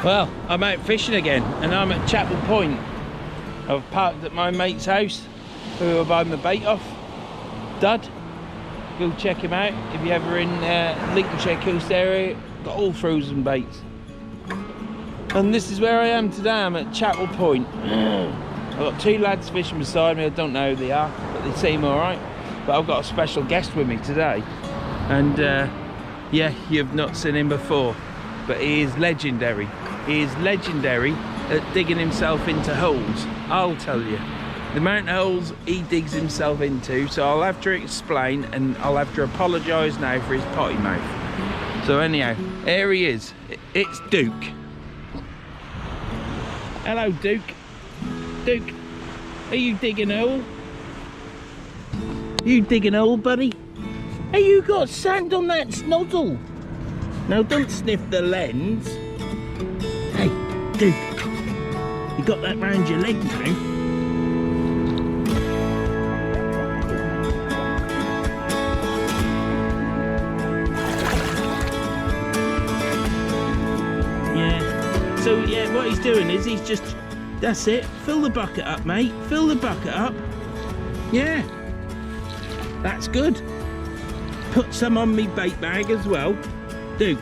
Well, I'm out fishing again and I'm at Chapel Point. I've parked at my mate's house who I'm buying the bait off. Dud. Go check him out if you're ever in Lincolnshire coast area. Got all frozen baits. And this is where I am today. I'm at Chapel Point. I've got two lads fishing beside me. I don't know who they are, but they seem alright. But I've got a special guest with me today. And yeah, you've not seen him before, but he is legendary. He is legendary at digging himself into holes. I'll tell you, the amount of holes he digs himself into. So I'll have to explain, and I'll have to apologise now for his potty mouth. So anyhow, here he is. It's Duke. Hello, Duke. Duke, are you digging a hole? You digging a hole, buddy? Hey, you got sand on that snozzle. Now don't sniff the lens. Hey, Duke, you got that round your leg now? Yeah, so yeah, what he's doing is he's just, that's it, fill the bucket up, mate, fill the bucket up. Yeah, that's good. Put some on me bait bag as well. Duke.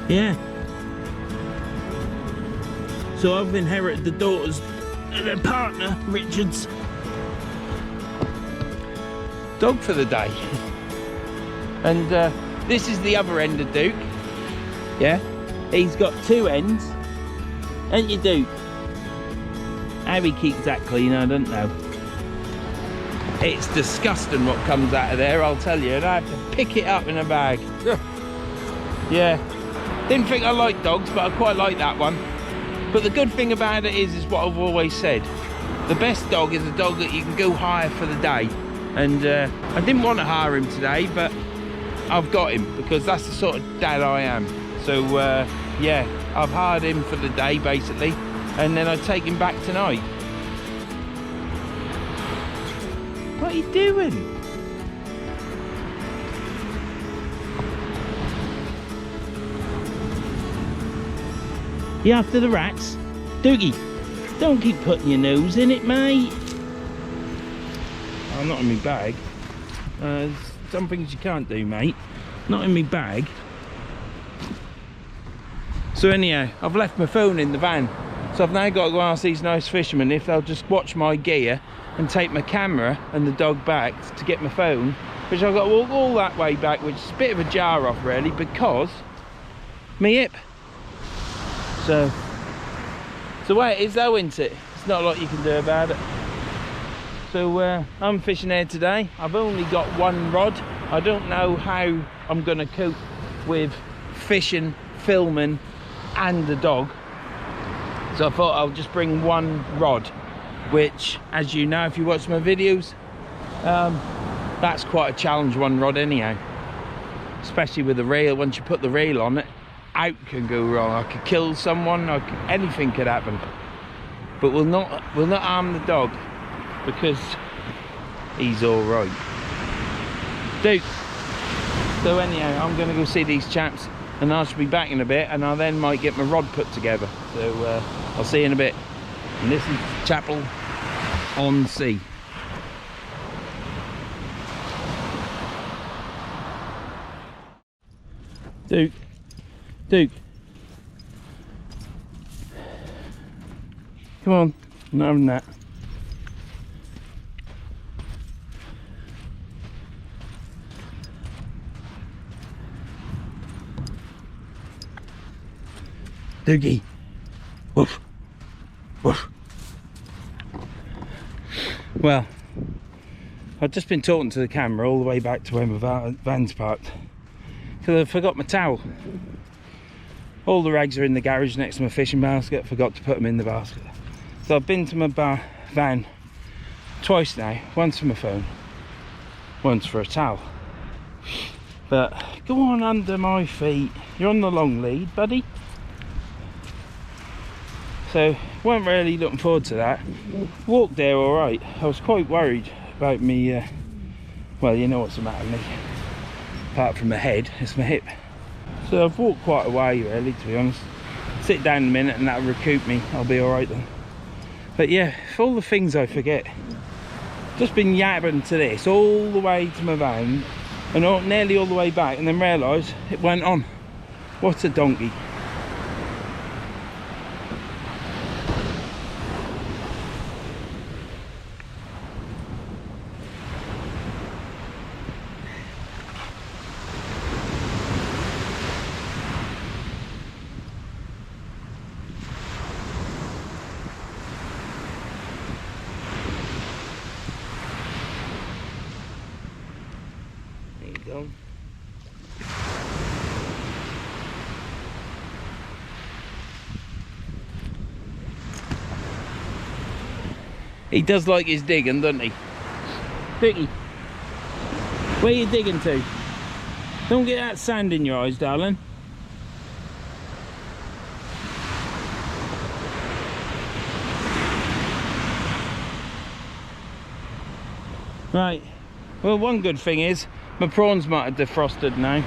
Yeah. So I've inherited the daughters of their partner, Richard's dog for the day. And this is the other end of Duke. Yeah. He's got two ends. Ain't you, Duke? How he keeps that clean, I don't know. It's disgusting what comes out of there, I'll tell you, and I have to pick it up in a bag. Yeah, didn't think I liked dogs, but I quite like that one. But the good thing about it is what I've always said. The best dog is a dog that you can go hire for the day. And I didn't want to hire him today, but I've got him because that's the sort of dad I am. So yeah, I've hired him for the day basically, and then I take him back tonight. What are you doing? You after the rats? Doogie, don't keep putting your nose in it, mate. I'm not in my bag. There's some things you can't do, mate. Not in my bag. So anyhow, I've left my phone in the van. So I've now got to go ask these nice fishermen if they'll just watch my gear and take my camera and the dog back to get my phone, which I've got to walk all that way back, which is a bit of a jar off really because me hip. So it's the way it is though, isn't it? It's not a lot you can do about it. So I'm fishing here today. I've only got one rod. I don't know how I'm going to cope with fishing, filming and the dog. So I thought I'll just bring one rod, which, as you know, if you watch my videos, that's quite a challenge, one rod anyhow. Especially with the reel, once you put the reel on it, out can go wrong. I could kill someone, anything could happen. But we'll not harm the dog because he's all right. Duke. So anyhow, I'm going to go see these chaps, and I shall be back in a bit, and I then might get my rod put together. So I'll see you in a bit. And this is Chapel on Sea. Duke, Duke, come on, I'm not having that. Doogie, woof, woof. Well, I've just been talking to the camera all the way back to where my van's parked because I forgot my towel. All the rags are in the garage next to my fishing basket. Forgot to put them in the basket. So I've been to my van twice now. Once for my phone, once for a towel. But go on under my feet. You're on the long lead, buddy. So weren't really looking forward to that. Walked there all right. I was quite worried about me. Well, you know what's the matter with me. apart from my head, it's my hip. So I've walked quite a way really, to be honest. Sit down a minute and that'll recoup me, I'll be alright then. But yeah, for all the things I forget, just been yabbing to this all the way to my van and nearly all the way back, and then realised it went on. What a donkey. Go. He does like his digging, doesn't he? Vicky, where are you digging to? Don't get that sand in your eyes, darling. Right, well, one good thing is my prawns might have defrosted now.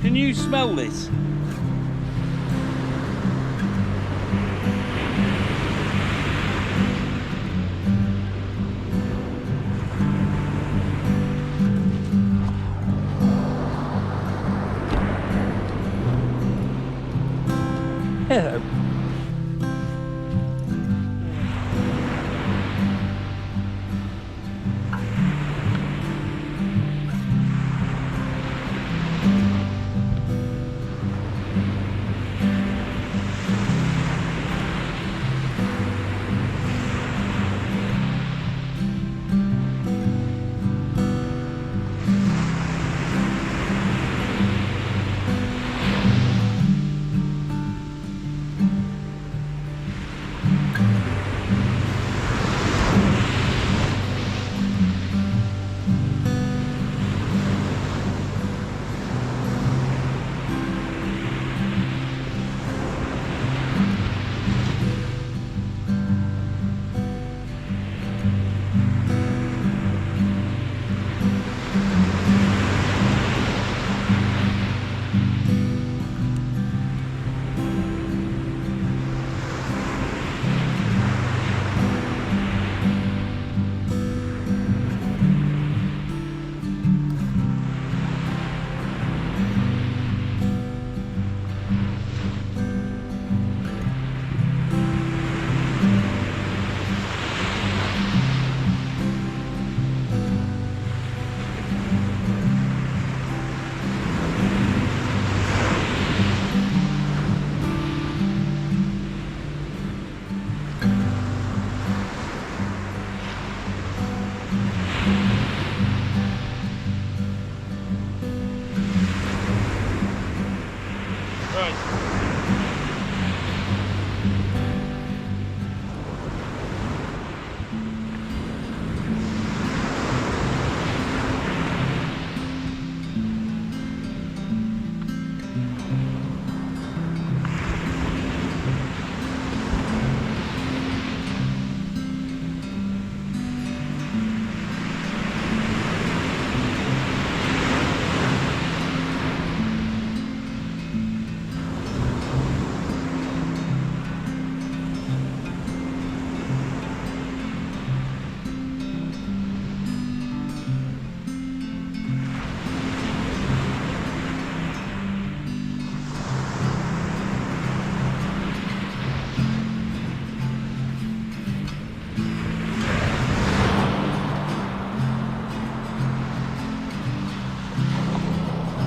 Can you smell this? Hello.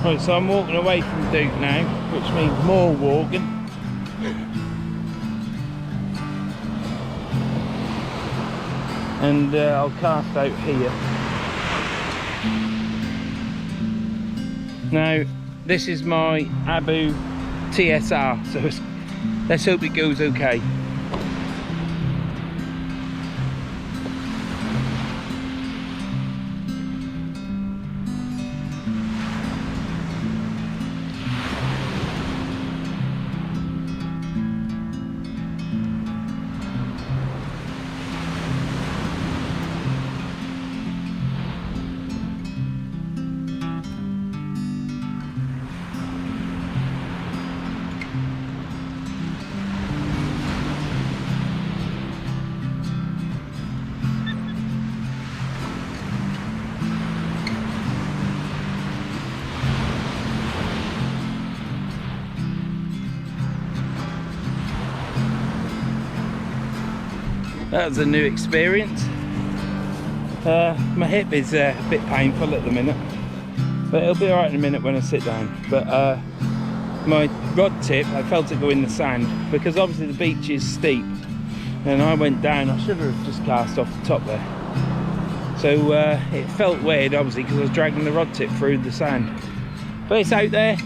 Right, so I'm walking away from Duke now, which means more walking. and I'll cast out here. Now this is my Abu TSR, so let's hope it goes okay. That was a new experience. My hip is a bit painful at the minute, but it'll be alright in a minute when I sit down. But my rod tip, I felt it go in the sand, because obviously the beach is steep, and I went down. I should have just cast off the top there. So it felt weird, obviously, because I was dragging the rod tip through the sand. But it's out there.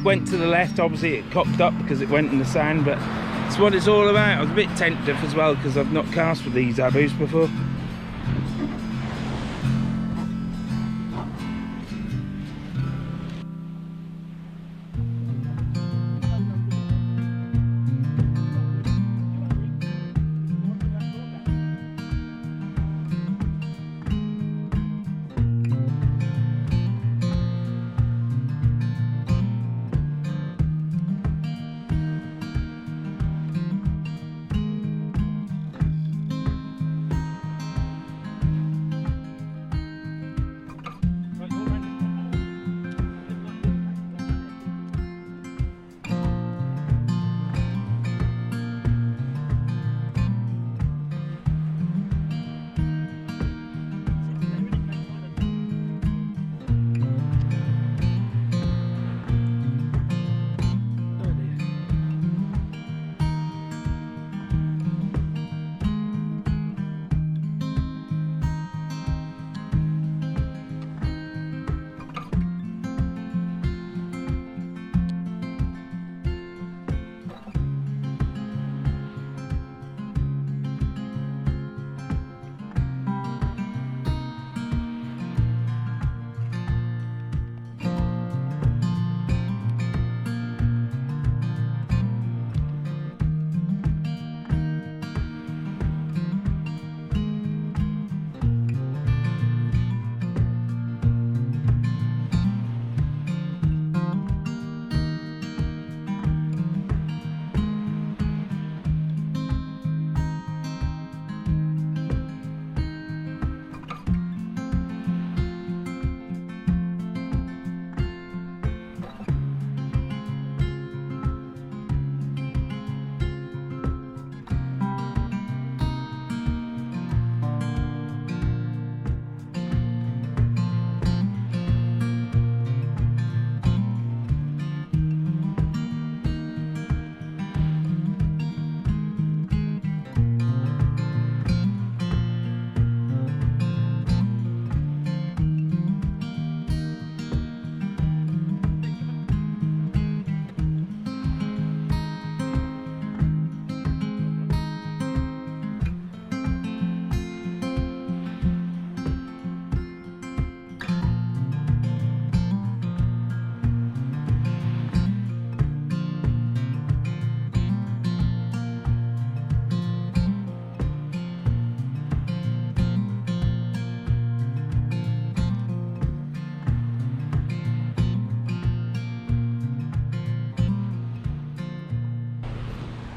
Went to the left, obviously it cocked up because it went in the sand, but it's what it's all about. I was a bit tentative as well because I've not cast with these Abus before.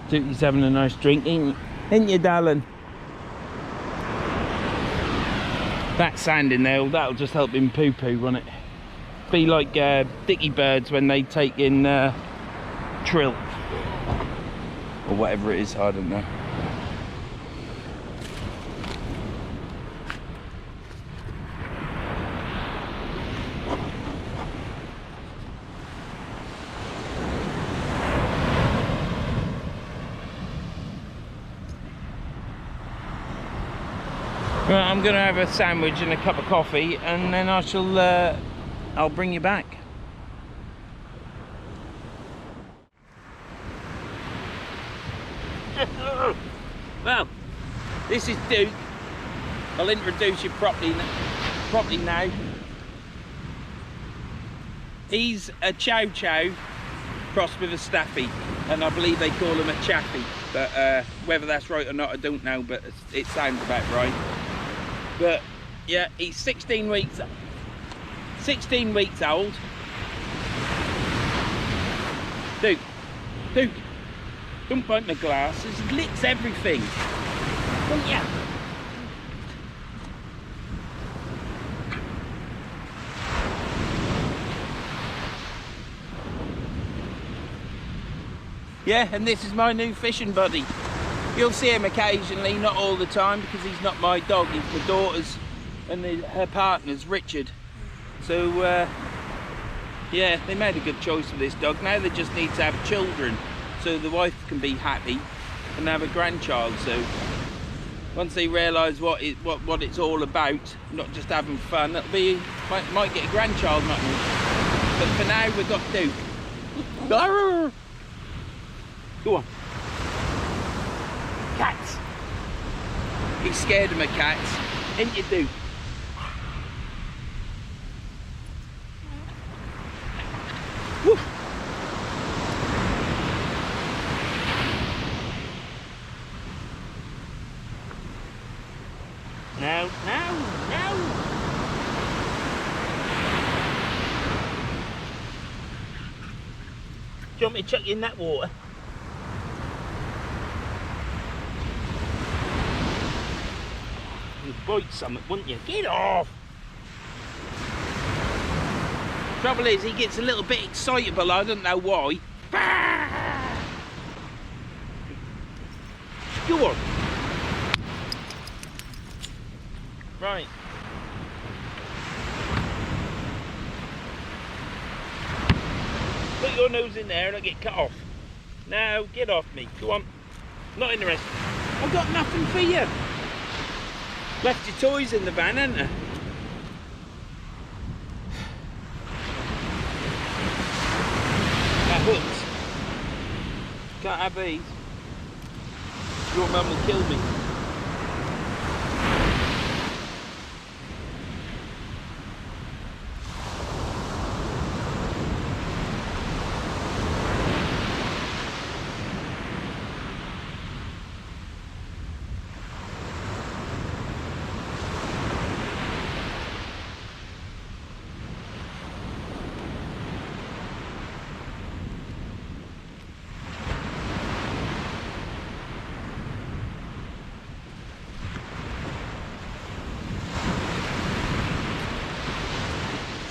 Duty's having a nice drink, ain't you, darling? That sand in there, that'll just help him poo-poo, won't it? Be like dicky birds when they take in trill. Or whatever it is, I don't know. Right, I'm gonna have a sandwich and a cup of coffee, and then I shall I'll bring you back. Well, this is Duke. I'll introduce you properly now. He's a chow chow crossed with a staffy, and I believe they call him a Chaffy, but whether that's right or not I don't know, but it sounds about right. But yeah, he's 16 weeks old. Duke, don't bite my glasses, it licks everything, don't ya? Yeah, and this is my new fishing buddy. You'll see him occasionally, not all the time, because he's not my dog, he's my daughter's and her partner's, Richard. So, yeah, they made a good choice with this dog. Now they just need to have children, so the wife can be happy and have a grandchild. So, once they realise what it's all about, not just having fun, it'll be, might get a grandchild, but for now we've got Duke. Go on. Cats. He's scared of my cats. Ain't you, Duke? Woo. No. Do you want me to chuck you in that water? You'd bite something, wouldn't you? Get off! Trouble is, he gets a little bit excitable, I don't know why. Go on! Right. Put your nose in there and I'll get cut off. Now, get off me. Go on. Not interested. I've got nothing for you. Left your toys in the van, haven't you? That hooks. Can't have these. Your mum will kill me.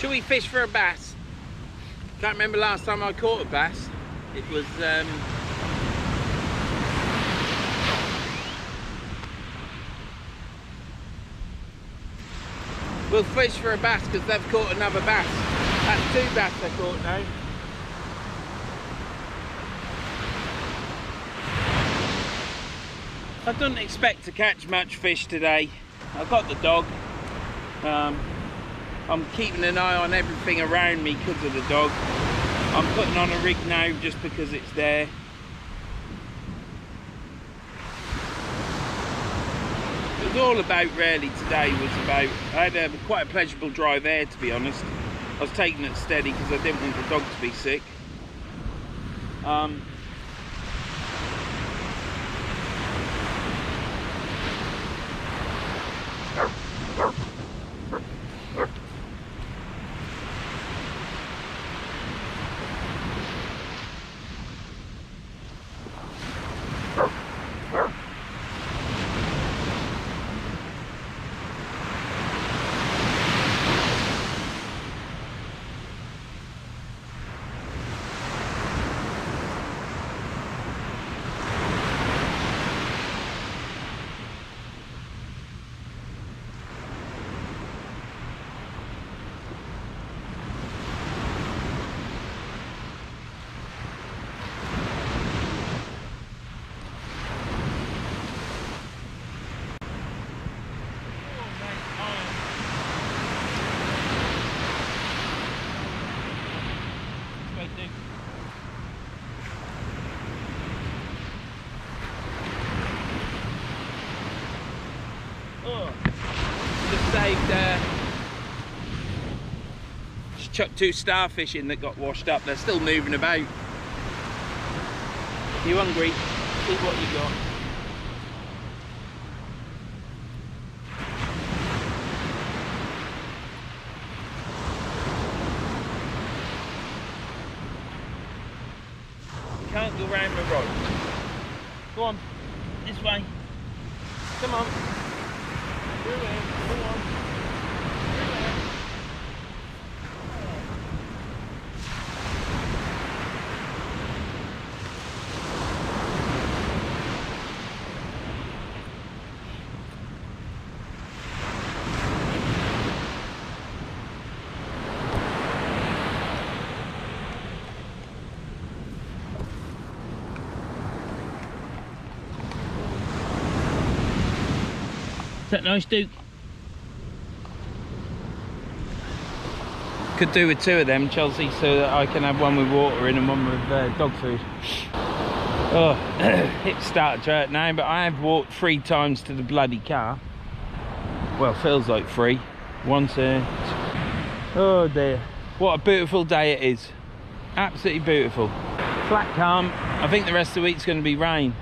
Shall we fish for a bass? Can't remember last time I caught a bass. It was we'll fish for a bass because they've caught another bass. That's 2 bass they caught now. I didn't expect to catch much fish today. I've got the dog. I'm keeping an eye on everything around me because of the dog. I'm putting on a rig now just because it's there. It was all about really today I had quite a pleasurable drive there, to be honest. I was taking it steady because I didn't want the dog to be sick. chucked 2 starfish in that got washed up. They're still moving about. You hungry? See what you got. You can't go round the rod. Go on, this way. Come on. Through here. Come on. Is that nice, Duke? Could do with 2 of them, Chelsea, so that I can have one with water in and one with dog food. Oh, it started to hurt now, but I have walked 3 times to the bloody car. Well, feels like 3. Once oh dear. What a beautiful day it is. Absolutely beautiful. Flat calm. I think the rest of the week's going to be rain.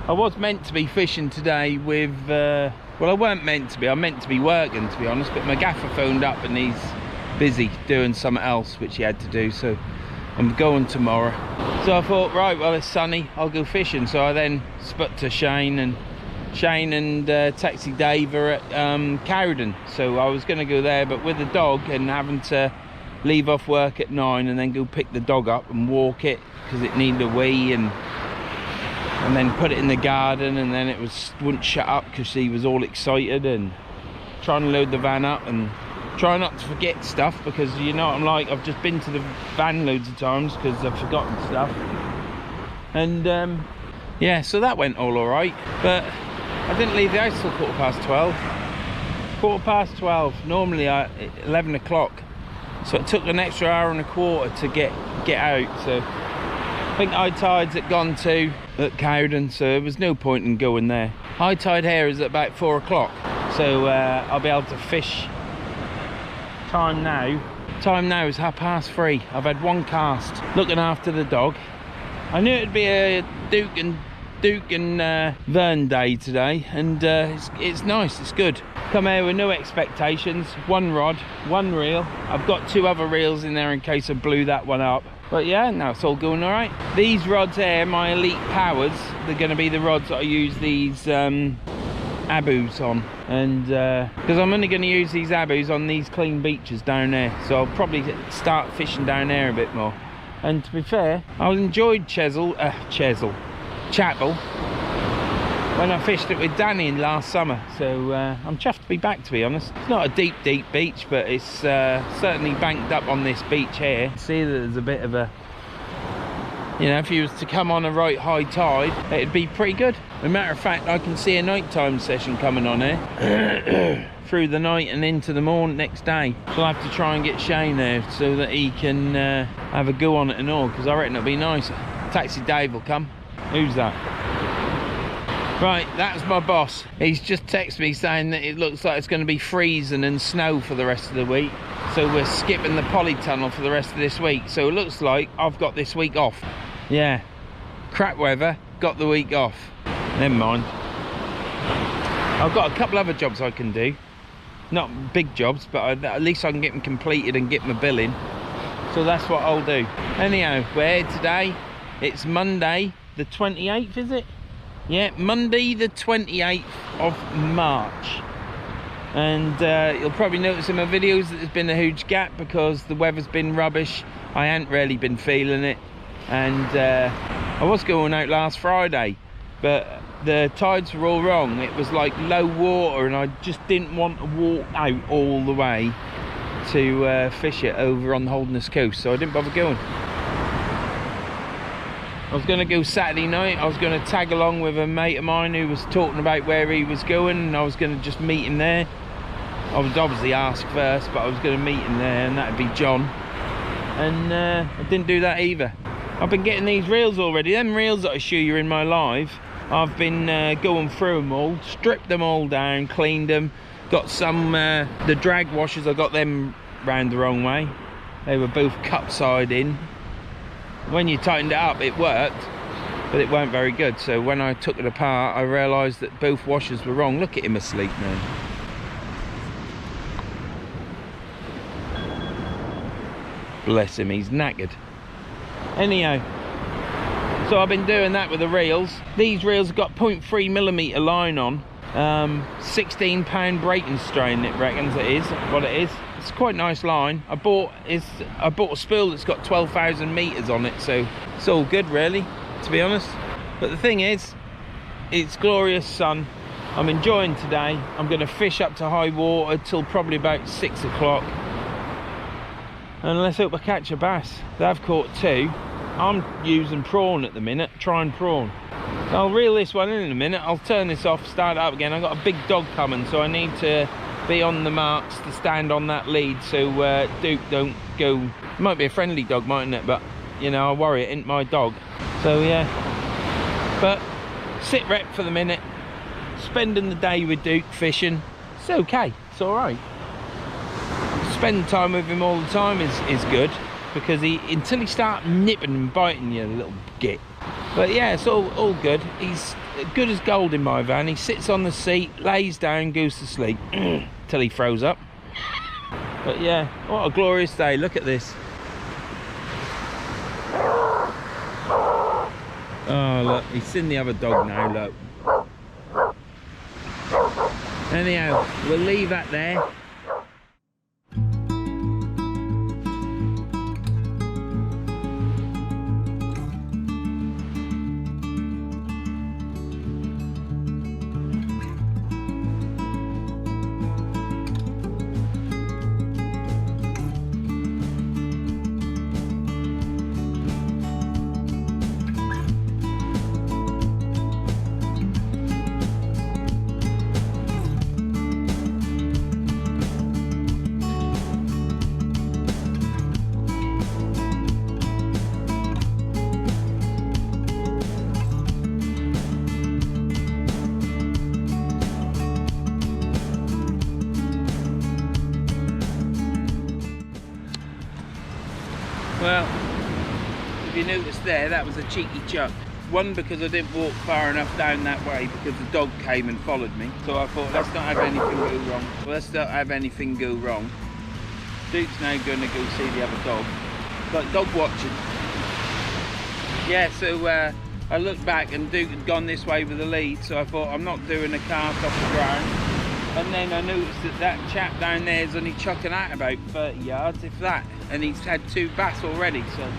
I was meant to be fishing today with, well, I weren't meant to be, I meant to be working, to be honest, but my gaffer phoned up and he's busy doing something else which he had to do, so I'm going tomorrow. So I thought, right, well, it's sunny, I'll go fishing. So I then spoke to Shane and Taxi Dave are at Cowden, so I was going to go there, but with the dog and having to leave off work at 9 and then go pick the dog up and walk it because it needed a wee, and then put it in the garden, and then it wouldn't shut up because he was all excited, and trying to load the van up and try not to forget stuff, because you know what I'm like, I've just been to the van loads of times because I've forgotten stuff. And yeah, so that went all right, but I didn't leave the house till 12:15. 12:15, normally at 11 o'clock, so it took an extra hour and a quarter to get out. So I think high tides had gone to at Cowden, so there was no point in going there. High tide here is at about 4 o'clock, so I'll be able to fish. Time now is 3:30. I've had 1 cast looking after the dog. I knew it'd be a Duke and Vern day today, and it's nice, it's good. Come here with no expectations, 1 rod, 1 reel. I've got 2 other reels in there in case I blew that one up. But yeah, now it's all going all right. These rods here, my Elite Powers, they're going to be the rods that I use these abus on, and because I'm only going to use these abus on these clean beaches down there, so I'll probably start fishing down there a bit more. And to be fair, I enjoyed Chapel when I fished it with Danny in last summer, so I'm chuffed to be back, to be honest. It's not a deep beach, but it's certainly banked up on this beach here. See that there's a bit of a, you know, if you was to come on a right high tide, it'd be pretty good. As a matter of fact, I can see a nighttime session coming on here through the night and into the morning next day. So I'll have to try and get Shane there so that he can have a go on it and all, because I reckon it'll be nice. Taxi Dave will come. Who's that? Right, that's my boss. He's just texted me saying that it looks like it's going to be freezing and snow for the rest of the week, so we're skipping the polytunnel for the rest of this week. So it looks like I've got this week off. Yeah, crap weather, got the week off. Never mind. I've got a couple other jobs I can do, not big jobs, but at least I can get them completed and get my bill in. So that's what I'll do. Anyhow, we're here today. It's Monday the 28th, is it? Yeah, Monday the 28th of March. And you'll probably notice in my videos that there's been a huge gap because the weather's been rubbish. I ain't really been feeling it. And I was going out last Friday, but the tides were all wrong. It was like low water, and I just didn't want to walk out all the way to fish it over on the Holderness coast, so I didn't bother going. I was going to go Saturday night. I was going to tag along with a mate of mine who was talking about where he was going, and I was going to just meet him there. I would obviously ask first, but I was going to meet him there, and that'd be John. And I didn't do that either. I've been getting these reels already. Them reels that I show you in my live, I've been going through them all, stripped them all down, cleaned them. Got some, the drag washers, I got them round the wrong way. They were both cup side in. When you tightened it up, it worked, but it weren't very good. So when I took it apart, I realised that both washers were wrong. Look at him asleep now. Bless him, he's knackered. Anyhow, so I've been doing that with the reels. These reels have got 0.3mm line on. 16 pound braking strain, it reckons it is what it is. It's quite nice line. I bought a spool that's got 12,000 meters on it, so it's all good really, to be honest. But the thing is, it's glorious sun. I'm enjoying today. I'm going to fish up to high water till probably about 6 o'clock, and let's hope I catch a bass. They've caught 2. I'm using prawn at the minute, trying prawn. I'll reel this one in a minute. I'll turn this off, start it up again. I've got a big dog coming, so I need to be on the marks to stand on that lead, so Duke don't go. It might be a friendly dog, mightn't it? But you know, I worry it ain't my dog. So yeah, but sit rep for the minute. Spending the day with Duke fishing, it's okay, it's all right. Spending time with him all the time is good, because until he starts nipping and biting you, little git. But yeah, it's all good. He's good as gold in my van. He sits on the seat, lays down, goes to sleep till he throws up. But yeah, what a glorious day. Look at this. Oh look, he's seen the other dog now, look. Anyhow, we'll leave that there. Well, if you noticed there, that was a cheeky chuck. One, because I didn't walk far enough down that way because the dog came and followed me. So I thought, let's not have anything go wrong. Let's not have anything go wrong. Duke's now going to go see the other dog. Like dog watching. Yeah, so I looked back and Duke had gone this way with the lead. So I thought, I'm not doing a cast off the ground. And then I noticed that chap down there is only chucking out about 30 yards, if that. And he's had 2 bass already, so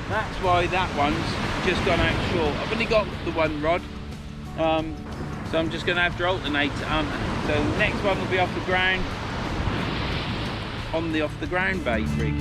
that's why that one's just gone out short. I've only got the 1 rod, so I'm just going to have to alternate. So next one will be off the ground, on the off the ground bait rig.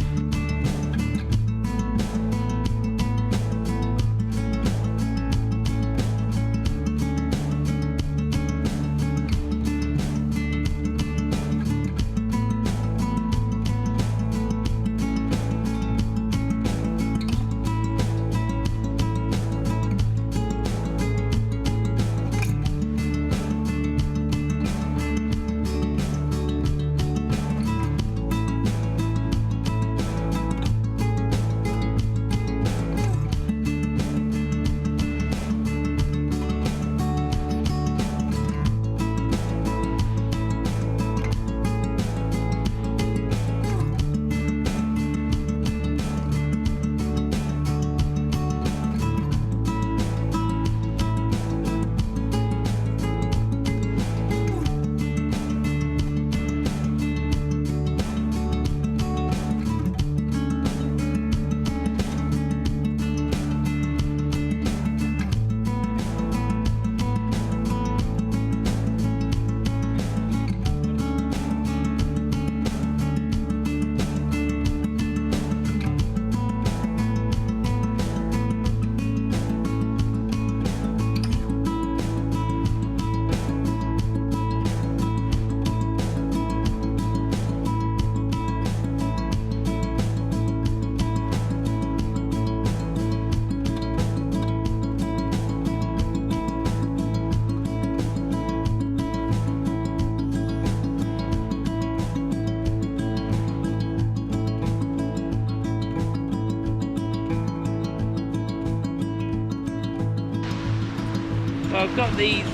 So I've got these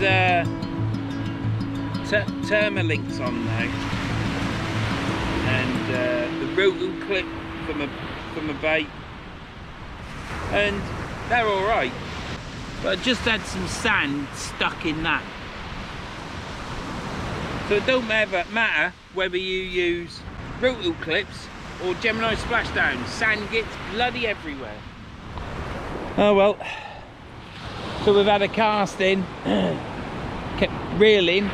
Thermalinks on now, and the rotor clip from a bait, and they're all right. But I just had some sand stuck in that. So it don't matter whether you use rotor clips or Gemini splashdown, sand gets bloody everywhere. Oh well. So we've had a cast in, kept reeling,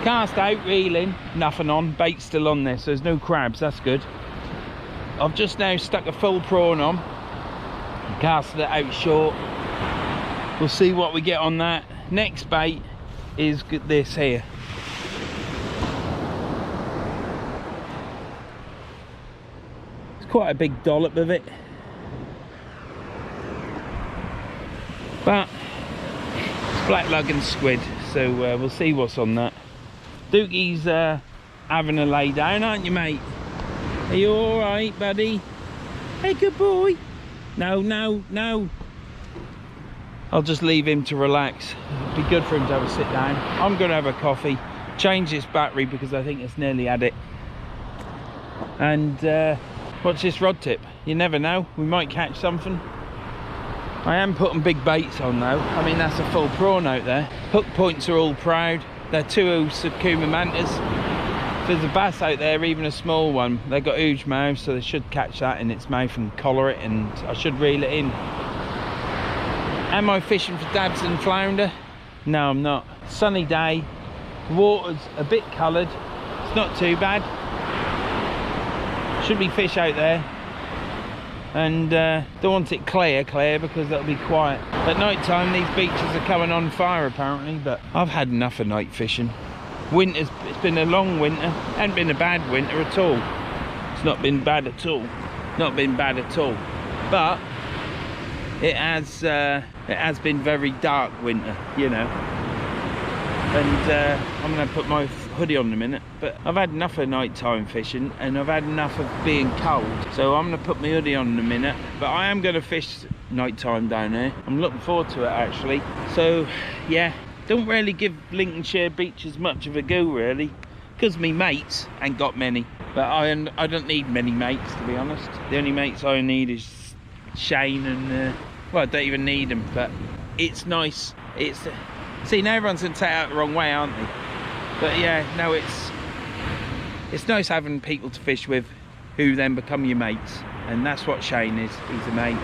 cast out, reeling, nothing on, bait still on there, so there's no crabs, that's good. I've just now stuck a full prawn on, casted it out short. We'll see what we get on that. Next bait is this here. It's quite a big dollop of it. But it's black lug and squid, so we'll see what's on that. Dookie's having a lay down, aren't you, mate? Are you all right, buddy? Hey, good boy. No, no, no. I'll just leave him to relax. It'd be good for him to have a sit down. I'm going to have a coffee, change this battery because I think it's nearly had it. And watch this rod tip. You never know, we might catch something. I am putting big baits on though. I mean, that's a full prawn out there. Hook points are all proud. They're 2 Sakuma mantas. If there's a bass out there, even a small one, they've got huge mouths, so they should catch that in its mouth and collar it, and I should reel it in. Am I fishing for dabs and flounder? No, I'm not. Sunny day, water's a bit coloured, it's not too bad. Should be fish out there, and don't want it clear because that'll be quiet. At night time these beaches are coming on fire apparently, but I've had enough of night fishing. It's been a long winter, hasn't been a bad winter at all. It's not been bad at all, not been bad at all, but it has been very dark winter, you know. And I'm going to put my hoodie on in a minute, but I've had enough of nighttime fishing and I've had enough of being cold, so I'm going to put my hoodie on in a minute. But I am going to fish nighttime down there. I'm looking forward to it actually. So yeah, don't really give Lincolnshire beaches much of a go really, because me mates ain't got many. But I don't need many mates, to be honest. The only mates I need is Shane and well, I don't even need them, but it's nice. See, now everyone's going to take it out the wrong way, aren't they? But yeah, no, it's nice having people to fish with who then become your mates, and that's what Shane is. He's a mate.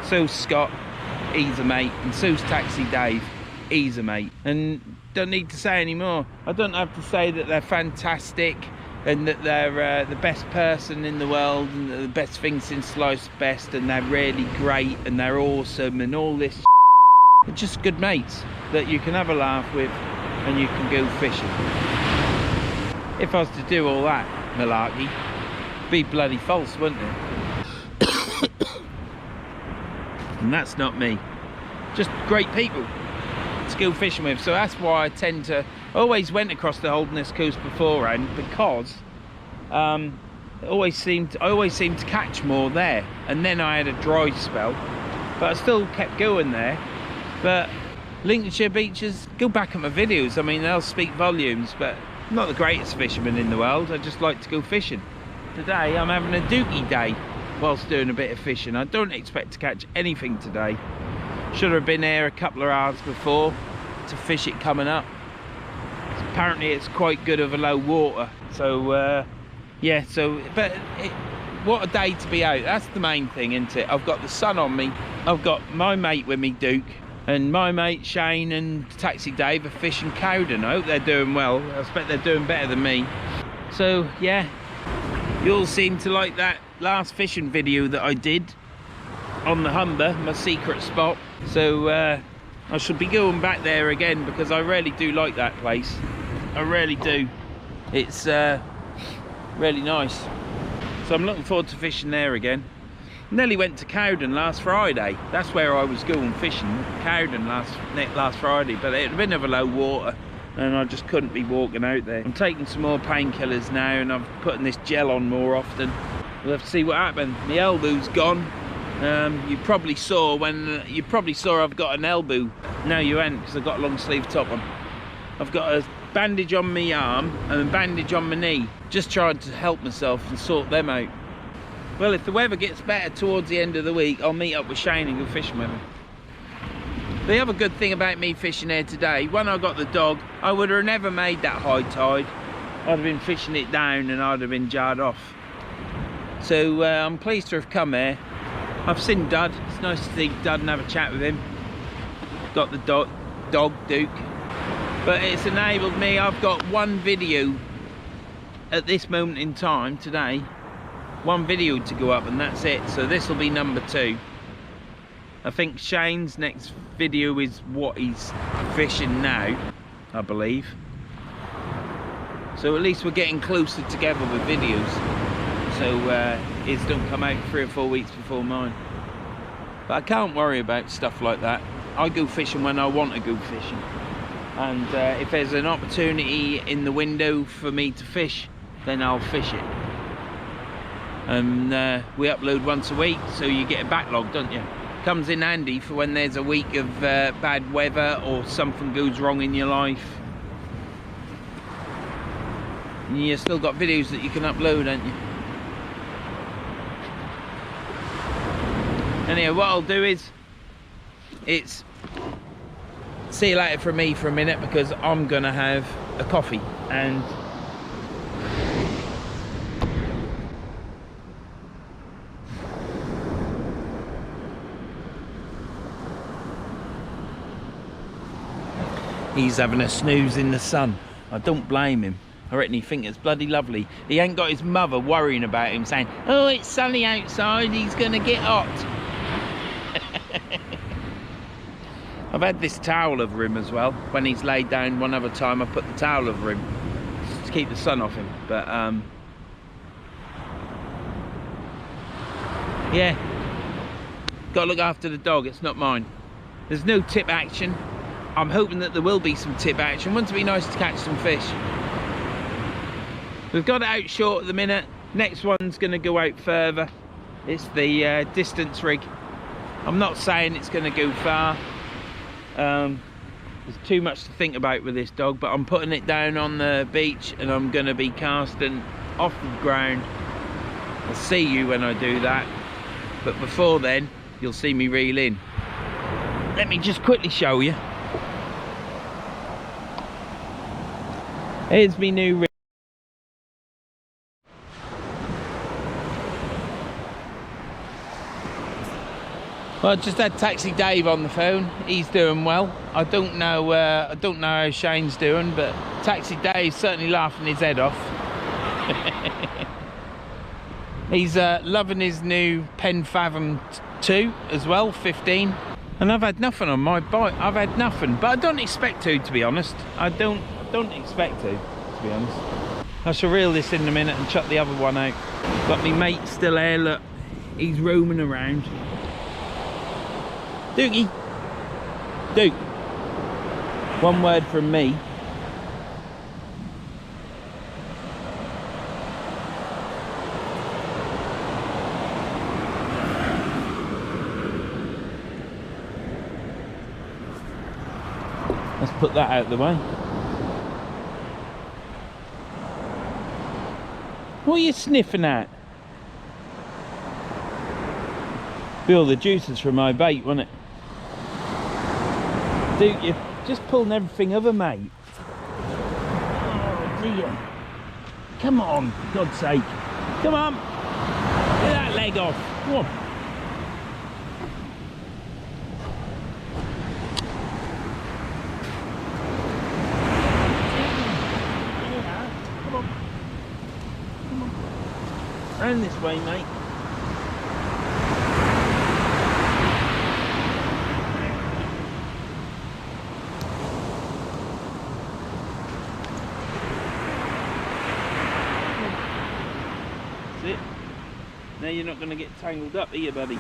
So's Scott, he's a mate, and so's Taxi Dave, he's a mate. And don't need to say any more. I don't have to say that they're fantastic and that they're the best person in the world and the best thing since sliced best, and they're really great and they're awesome and all this. They're just good mates that you can have a laugh with and you can go fishing. If I was to do all that malarkey, it'd be bloody false, wouldn't it? And that's not me. Just great people to go fishing with. So that's why I always went across the Holderness coast beforehand, because I always seemed to catch more there. And then I had a dry spell, but I still kept going there. But Lincolnshire beaches, go back at my videos, I mean, they'll speak volumes. But I'm not the greatest fisherman in the world, I just like to go fishing. Today I'm having a dookie day whilst doing a bit of fishing. I don't expect to catch anything today. Should have been here a couple of hours before to fish it coming up. Apparently it's quite good of a low water, so yeah, what a day to be out. That's the main thing, isn't it? I've got the sun on me, I've got my mate with me, Duke, and my mate Shane and Taxi Dave are fishing Cowden. I hope they're doing well. I expect they're doing better than me. So yeah, you all seem to like that last fishing video that I did on the Humber, my secret spot. So I should be going back there again because I really do like that place. I really do. It's really nice. So I'm looking forward to fishing there again. Nearly went to Cowden last Friday. That's where I was going fishing, Cowden last Friday, but it had been of a low water and I just couldn't be walking out there. I'm taking some more painkillers now and I'm putting this gel on more often. We'll have to see what happens. My elbow's gone. You probably saw I've got an elbow No, you ain't, because I've got a long sleeve top on. I've got a bandage on my arm and a bandage on my knee. Just trying to help myself and sort them out. Well, if the weather gets better towards the end of the week, I'll meet up with Shane and go fishing with him. The other good thing about me fishing here today, when I got the dog, I would have never made that high tide. I'd have been fishing it down and I'd have been jarred off. So I'm pleased to have come here. I've seen Dud. It's nice to see Dud and have a chat with him. Got the dog Duke. But it's enabled me, I've got one video at this moment in time today. One video to go up and that's it. So this will be number 2. I think Shane's next video is what he's fishing now, I believe. So at least we're getting closer together with videos. So his don't come out 3 or 4 weeks before mine. But I can't worry about stuff like that. I go fishing when I want to go fishing. And if there's an opportunity in the window for me to fish, then I'll fish it. And we upload once a week, so you get a backlog, don't you? Comes in handy for when there's a week of bad weather or something goes wrong in your life. And you still got videos that you can upload, haven't you? Anyway, what I'll do is, it's see you later from me for a minute, because I'm gonna have a coffee and he's having a snooze in the sun. I don't blame him. I reckon he thinks it's bloody lovely. He ain't got his mother worrying about him saying, oh, it's sunny outside, he's gonna get hot. I've had this towel over him as well. When he's laid down one other time, I put the towel over him to keep the sun off him. But yeah, gotta look after the dog, it's not mine. There's no tip action. I'm hoping that there will be some tip action. Wouldn't it be nice to catch some fish? We've got it out short at the minute. Next one's gonna go out further. It's the distance rig. I'm not saying it's gonna go far. There's too much to think about with this dog, but I'm putting it down on the beach and I'm gonna be casting off the ground. I'll see you when I do that, but before then you'll see me reel in. Let me just quickly show you. Here's my new rig. Well, I just had Taxi Dave on the phone. He's doing well. I don't know how Shane's doing, but Taxi Dave's certainly laughing his head off. He's loving his new Pen Fathom 2 as well, 15. And I've had nothing on my bike. I've had nothing, but I don't expect to be honest. I don't expect to be honest. I shall reel this in a minute and chuck the other one out. Got me mate still here, look. He's roaming around. Dookie. Duke. One word from me. Let's put that out of the way. What are you sniffing at? Be all the juices from my bait, wasn't it? Dude, you're just pulling everything over, mate. Oh dear. Come on, for God's sake. Come on. Get that leg off. Come on. Come on. Come on. Round this way, mate. It. Now you're not going to get tangled up, are you, buddy?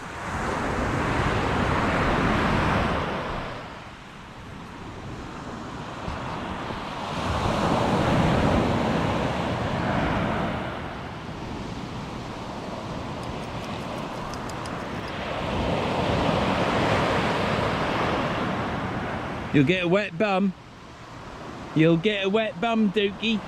You'll get a wet bum. You'll get a wet bum, Dookie.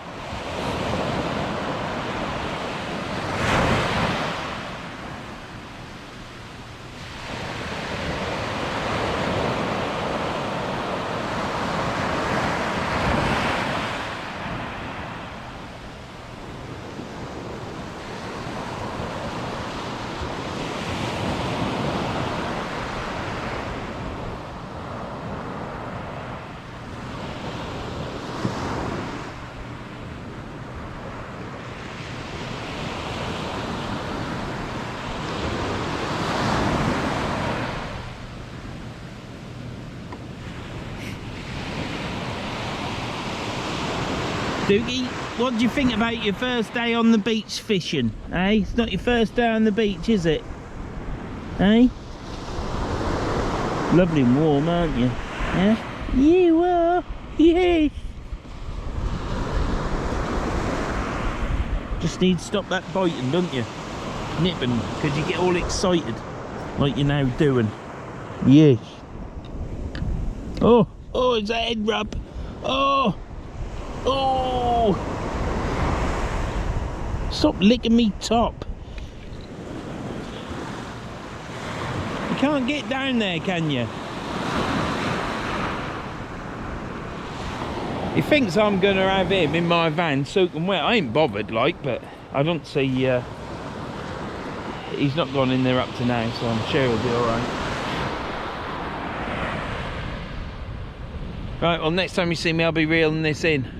Dookie, what do you think about your first day on the beach fishing? Eh? It's not your first day on the beach, is it? Eh? Lovely and warm, aren't you? Yeah? You are. Yes. Just need to stop that biting, don't you? Nipping, because you get all excited, like you're now doing. Yes. Oh, it's a head rub. Oh. Stop licking me top. You can't get down there, can you? He thinks I'm gonna have him in my van soaking wet. I ain't bothered, like, but I don't see he's not gone in there up to now, so I'm sure he'll be alright. Right, well, next time you see me, I'll be reeling this in.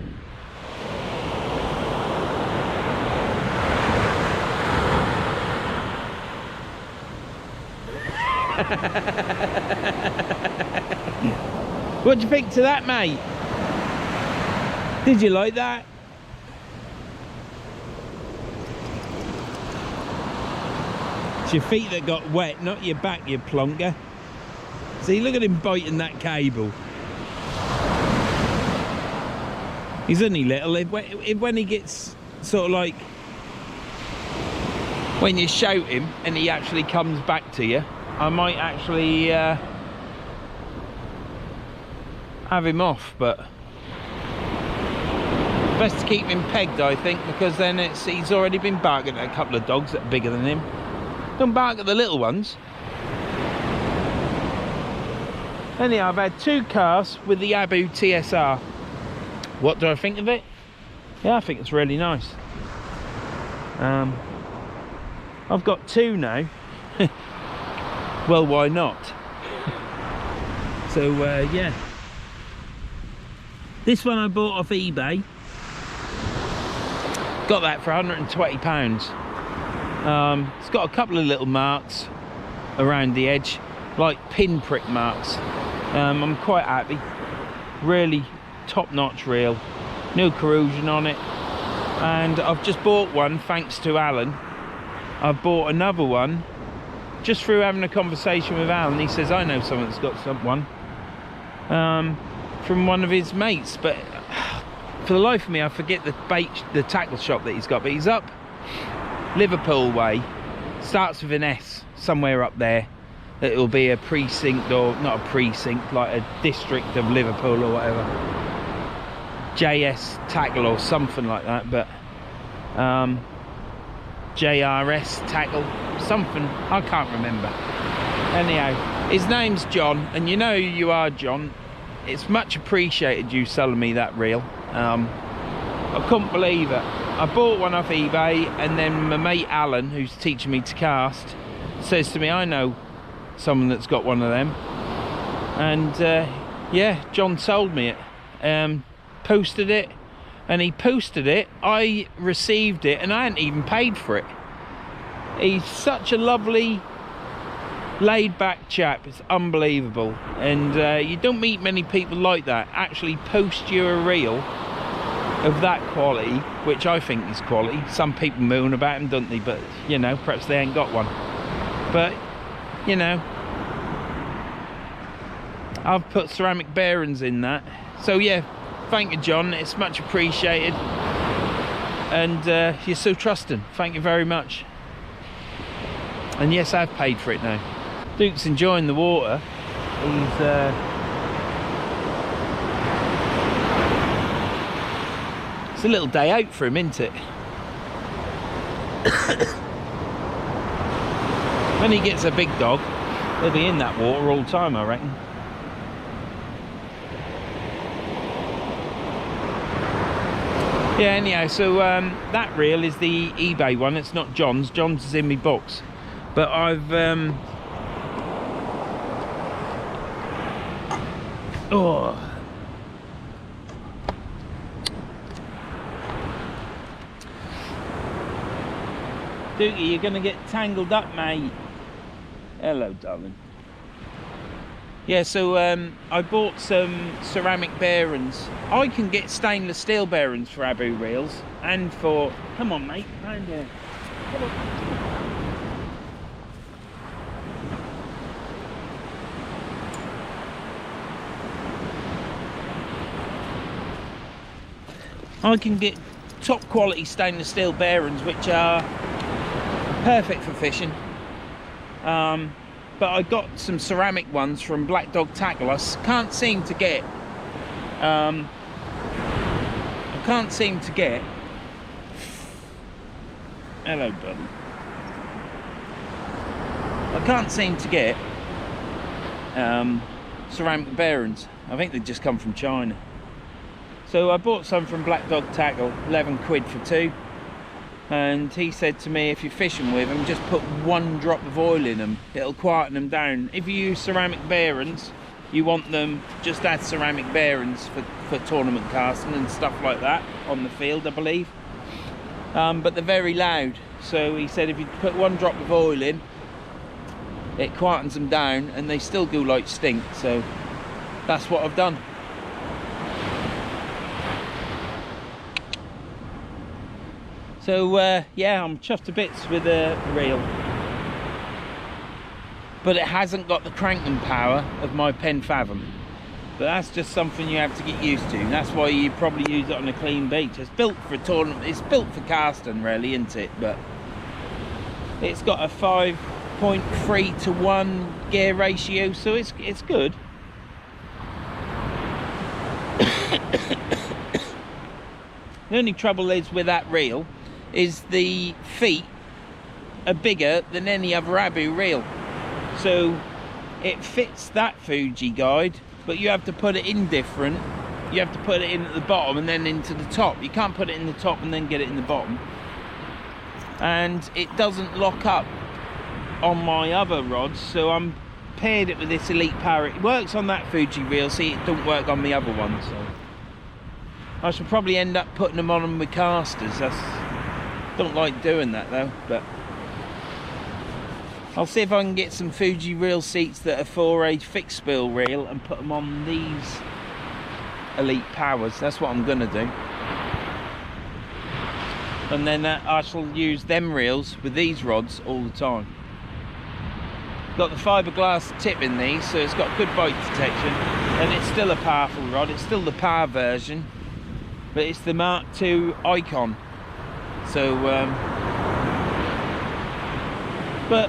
What do you think to that, mate? Did you like that? It's your feet that got wet, not your back, you plonker. See, look at him biting that cable. He's only little. When he gets sort of like, when you shout him and he actually comes back to you, I might actually have him off, but best to keep him pegged, I think, because then he's already been barking at a couple of dogs that are bigger than him. Don't bark at the little ones. Anyhow, I've had 2 casts with the Abu TSR. What do I think of it? Yeah, I think it's really nice. I've got 2 now. Well, why not? So yeah, this one I bought off eBay. Got that for £120. It's got a couple of little marks around the edge, like pinprick marks. I'm quite happy. Really top-notch reel, no corrosion on it. And I've just bought one thanks to Alan. I've bought another one just through having a conversation with Alan. He says, I know someone that's got someone from one of his mates, but for the life of me I forget the tackle shop that he's got, but he's up Liverpool way, starts with an S, somewhere up there. It'll be a precinct, or not a precinct, like a district of Liverpool or whatever, JS Tackle or something like that, but JRS Tackle, something, I can't remember. Anyhow, his name's John, and you know who you are, John. It's much appreciated you selling me that reel. I couldn't believe it. I bought one off eBay, and then my mate Alan, who's teaching me to cast, says to me, I know someone that's got one of them. And yeah, John sold me it. Posted it, and he posted it, I received it, and I hadn't even paid for it. He's such a lovely, laid-back chap. It's unbelievable. And you don't meet many people like that, actually post you a reel of that quality, which I think is quality. Some people moan about them, don't they? But you know, perhaps they ain't got one. But you know, I've put ceramic bearings in that. So yeah, thank you, John. It's much appreciated, and you're so trusting. Thank you very much. And yes, I've paid for it now. Duke's enjoying the water. He's It's a little day out for him, isn't it? When he gets a big dog, he'll be in that water all the time, I reckon. Yeah, anyhow, so that reel is the eBay one. It's not John's. John's is in my box. But I've... oh... Dookie, you're going to get tangled up, mate. Hello, darling. Yeah, so I bought some ceramic bearings. I can get stainless steel bearings for Abu reels and for... Come on, mate. Round here. Come on. I can get top quality stainless steel bearings which are perfect for fishing, but I got some ceramic ones from Black Dog Tackle. I can't seem to get hello, buddy. I can't seem to get ceramic bearings. I think they just come from China. So I bought some from Black Dog Tackle, 11 quid for 2. And he said to me, if you're fishing with them, just put 1 drop of oil in them. It'll quieten them down. If you use ceramic bearings, you want them, just add ceramic bearings for tournament casting and stuff like that on the field, I believe. But they're very loud. So he said if you put 1 drop of oil in, it quietens them down and they still go like stink. So that's what I've done. So yeah, I'm chuffed to bits with the reel, but it hasn't got the cranking power of my Pen Fathom. But that's just something you have to get used to. And that's why you probably use it on a clean beach. It's built for a tournament. It's built for casting, really, isn't it? But it's got a 5.3 to 1 gear ratio, so it's good. The only trouble is with that reel is the feet are bigger than any other Abu reel, so it fits that Fuji guide, but you have to put it in different. You have to put it in at the bottom and then into the top. You can't put it in the top and then get it in the bottom, and it doesn't lock up on my other rods, so I'm paired it with this Elite Power. It works on that Fuji reel, see, it don't work on the other one, so I should probably end up putting them on with casters. Don't like doing that though, but I'll see if I can get some Fuji reel seats that are for a fixed spill reel and put them on these Elite Powers. That's what I'm gonna do, and then I shall use them reels with these rods all the time. Got the fiberglass tip in these, so it's got good bite detection, and it's still a powerful rod. It's still the power version, but it's the Mark II Icon. So but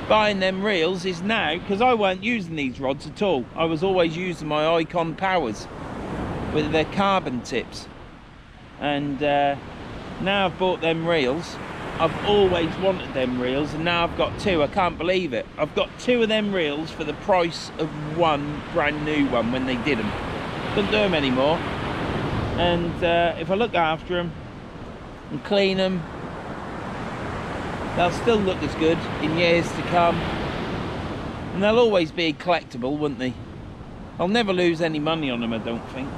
buying them reels is now, because I weren't using these rods at all. I was always using my Icon Powers with their carbon tips, and now I've bought them reels. I've always wanted them reels, and now I've got 2. I can't believe it. I've got 2 of them reels for the price of 1 brand new one when they did them. Couldn't do them anymore. And if I look after them and clean them, they'll still look as good in years to come, and they'll always be collectible, won't they? I'll never lose any money on them, I don't think.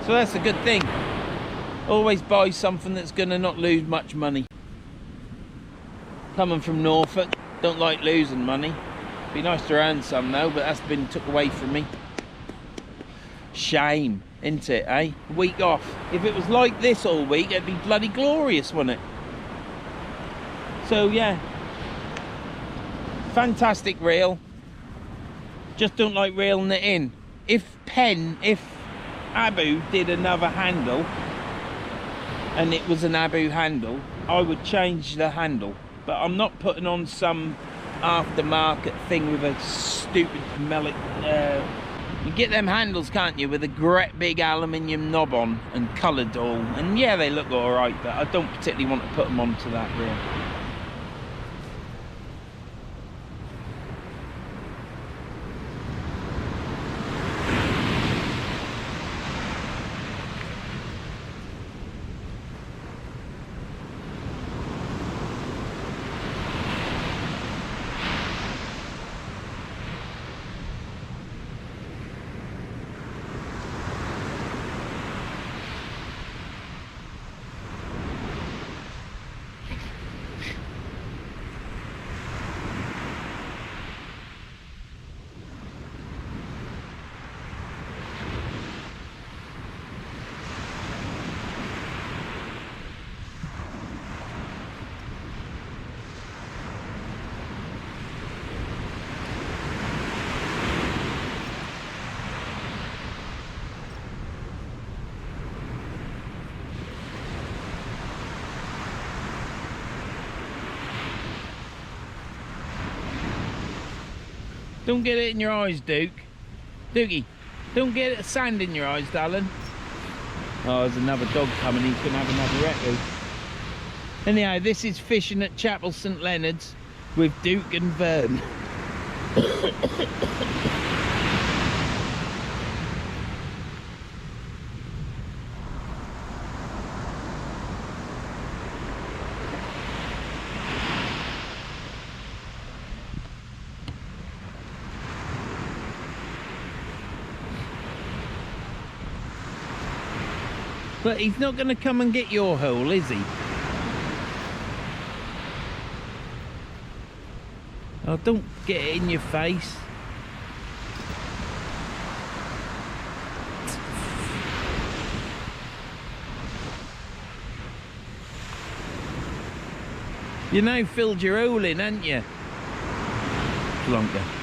So that's a good thing. Always buy something that's gonna not lose much money. Coming from Norfolk, don't like losing money. Be nice to earn some though, but that's been took away from me. Shame, isn't it, eh? A week off. If it was like this all week, it'd be bloody glorious, wouldn't it? So yeah, fantastic reel. Just don't like reeling it in. If Abu did another handle, and it was an Abu handle, I would change the handle. But I'm not putting on some aftermarket thing with a stupid You get them handles, can't you, with a great big aluminium knob on and coloured all. And yeah, they look alright, but I don't particularly want to put them onto that rear. Don't get it in your eyes, Duke. Dookie, don't get sand in your eyes, darling. Oh, there's another dog coming. He's going to have another record. Anyhow, this is fishing at Chapel St Leonard's with Duke and Vern. But he's not going to come and get your hole, is he? Oh, don't get it in your face. You now filled your hole in, haven't you? Plonker.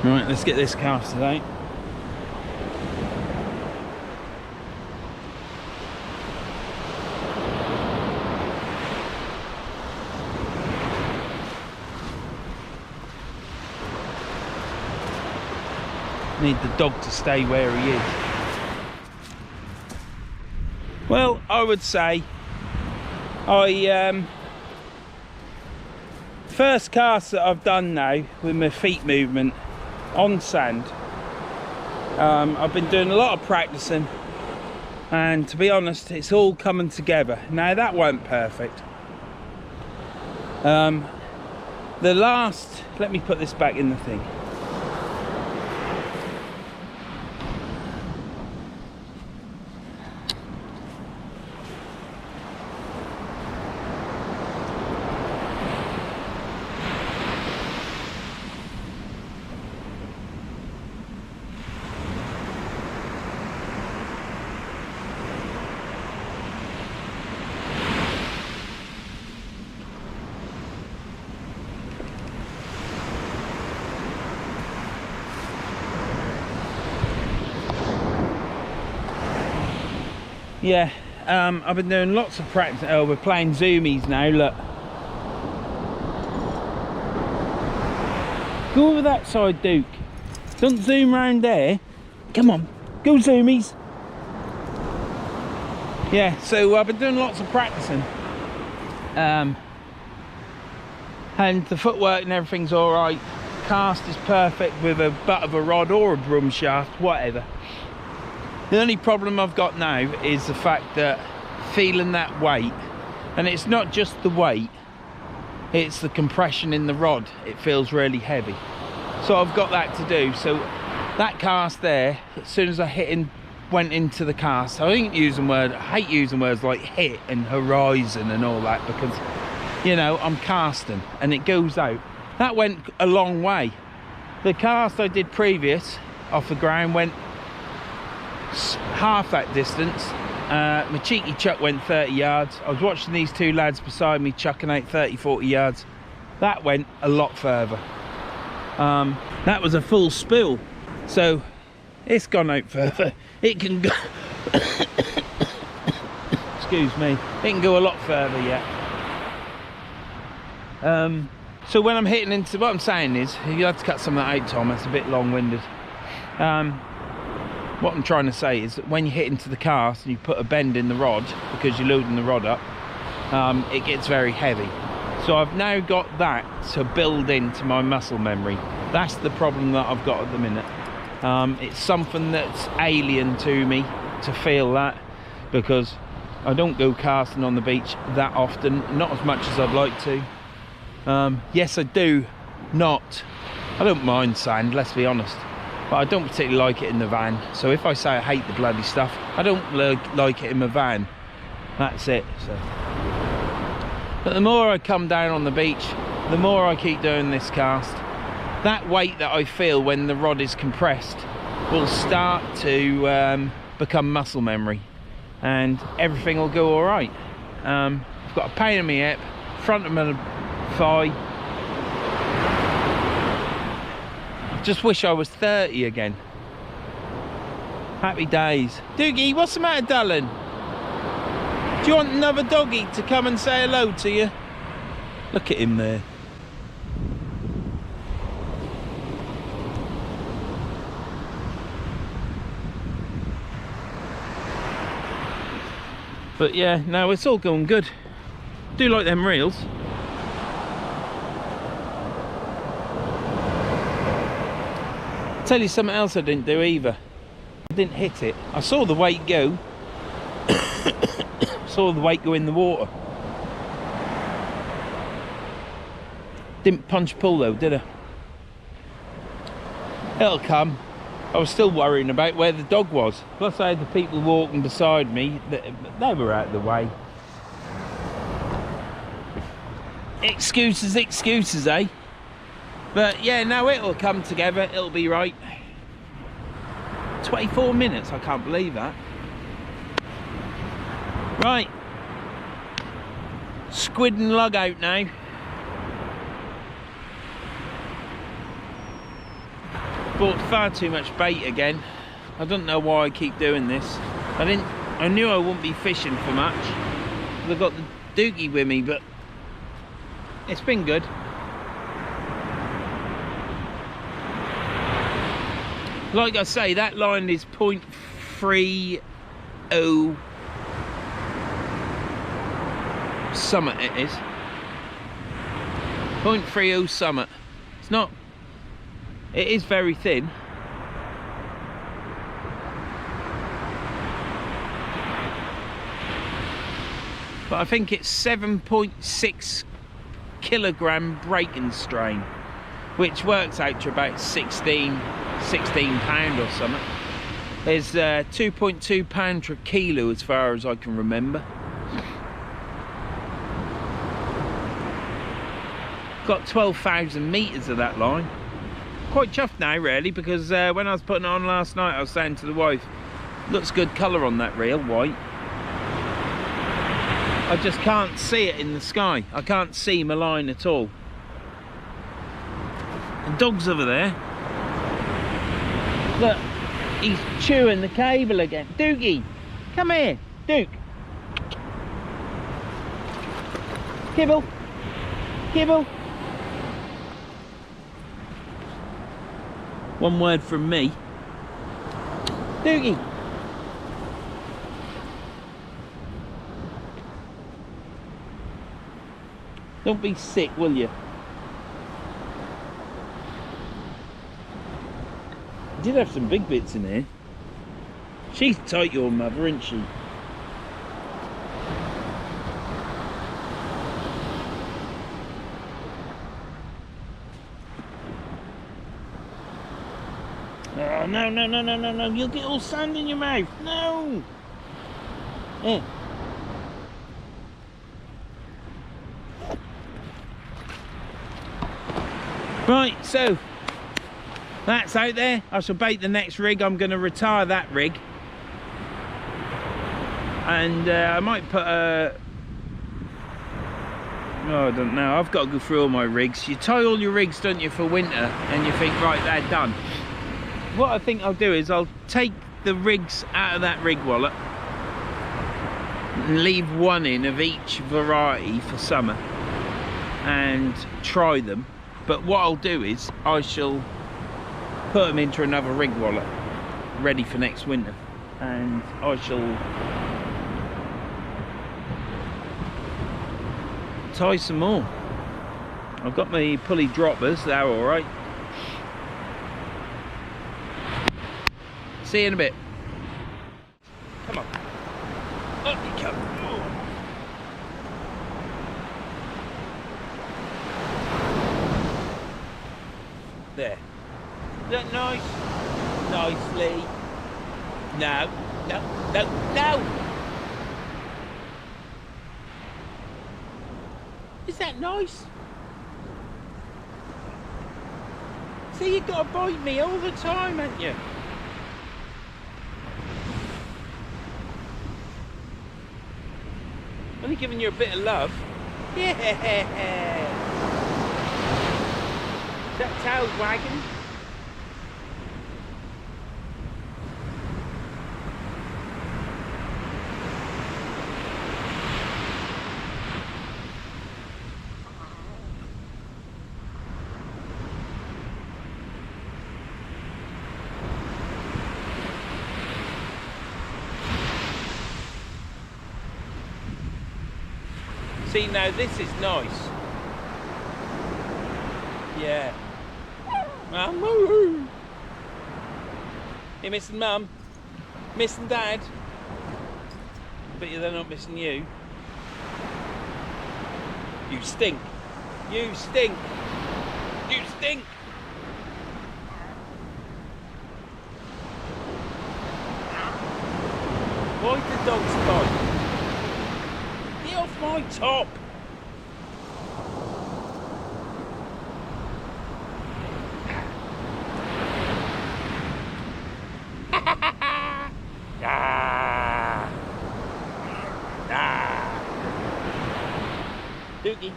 Right, let's get this casted out. Need the dog to stay where he is. Well, I would say first cast that I've done now with my feet movement on sand. I've been doing a lot of practicing, and to be honest, it's all coming together. Now that weren't perfect. The last, let me put this back in the thing. Yeah, I've been doing lots of practice. Oh, we're playing zoomies now, look. Go over that side, Duke. Don't zoom round there. Come on, go zoomies. Yeah, so I've been doing lots of practicing. And the footwork and everything's all right. Cast is perfect with a butt of a rod or a broom shaft, whatever. The only problem I've got now is the fact that feeling that weight, and it's not just the weight, it's the compression in the rod. It feels really heavy. So I've got that to do. So that cast there, as soon as I went into the cast, I hate using words like hit and horizon and all that, because, you know, I'm casting and it goes out. That went a long way. The cast I did previous off the ground went half that distance. My cheeky chuck went 30 yards. I was watching these two lads beside me chucking out 30-40 yards. That went a lot further. That was a full spill, so it's gone out further. It can go excuse me, it can go a lot further yet. So when I'm hitting into, what I'm saying is, you have to cut some of that out, Tom. It's a bit long-winded. What I'm trying to say is that when you hit into the cast and you put a bend in the rod, because you're loading the rod up, it gets very heavy. So I've now got that to build into my muscle memory. That's the problem that I've got at the minute. It's something that's alien to me to feel that, because I don't go casting on the beach that often, not as much as I'd like to. Yes, I don't mind sand, let's be honest. But I don't particularly like it in the van. So if I say I hate the bloody stuff, I don't like it in my van. That's it. So. But the more I come down on the beach, the more I keep doing this cast, that weight that I feel when the rod is compressed will start to become muscle memory, and everything will go all right. I've got a pain in my hip, front of my thigh. Just wish I was 30 again. Happy days. Doogie, what's the matter, darling? Do you want another doggy to come and say hello to you? Look at him there. But yeah, no, it's all going good. Do like them reels. Tell you something else I didn't do either. I didn't hit it. I saw the weight go. Saw the weight go in the water. Didn't punch pull though, did I? It'll come. I was still worrying about where the dog was. Plus I had the people walking beside me. They were out of the way. Excuses, eh? But yeah, no, it'll come together. It'll be right. 24 minutes, I can't believe that. Right. Squid and lug out now. bought far too much bait again. I don't know why I keep doing this. I knew I wouldn't be fishing for much. I've got the dookie with me, but it's been good. Like I say, that line is 0.30 summit it is. 0.30 summit. It's not, it is very thin. But I think it's 7.6 kilogram breaking strain, which works out to about 16 pound or something. There's 2.2 pound per kilo as far as I can remember. Got 12,000 meters of that line. Quite chuffed now really, because when I was putting it on last night I was saying to the wife, looks good colour on that reel, white. I just can't see it in the sky. I can't see my line at all. The dog's over there. Look, he's chewing the cable again. Dookie, come here. Duke. Kibble. Kibble. One word from me. Dookie. Don't be sick, will you? I did have some big bits in here. She's tight, your mother, isn't she? Oh, no, no, no, no, no, no. You'll get all sand in your mouth. No. Here. Right, so that's out there. I shall bait the next rig. I'm going to retire that rig, and I might put a, oh, I don't know, I've got to go through all my rigs. You tie all your rigs, don't you, for winter, and you think, right, they're done. What I think I'll do is I'll take the rigs out of that rig wallet and leave one in of each variety for summer and try them. But what I'll do is I shall put them into another rig wallet ready for next winter, and I shall tie some more. I've got my pulley droppers, they're alright. See you in a bit. Come on. Up you come. There. Is that nice? Nicely. No, no, no, no! Is that nice? See, you've got to bite me all the time, haven't you? Only giving you a bit of love. Yeah! That tail's wagging. See, now this is nice. Yeah. Mum, woo-hoo. You missing Mum? Missing Dad? I bet you they're not missing you. You stink. You stink. You stink. Why did the dogs bite? Get off my top. Dookie.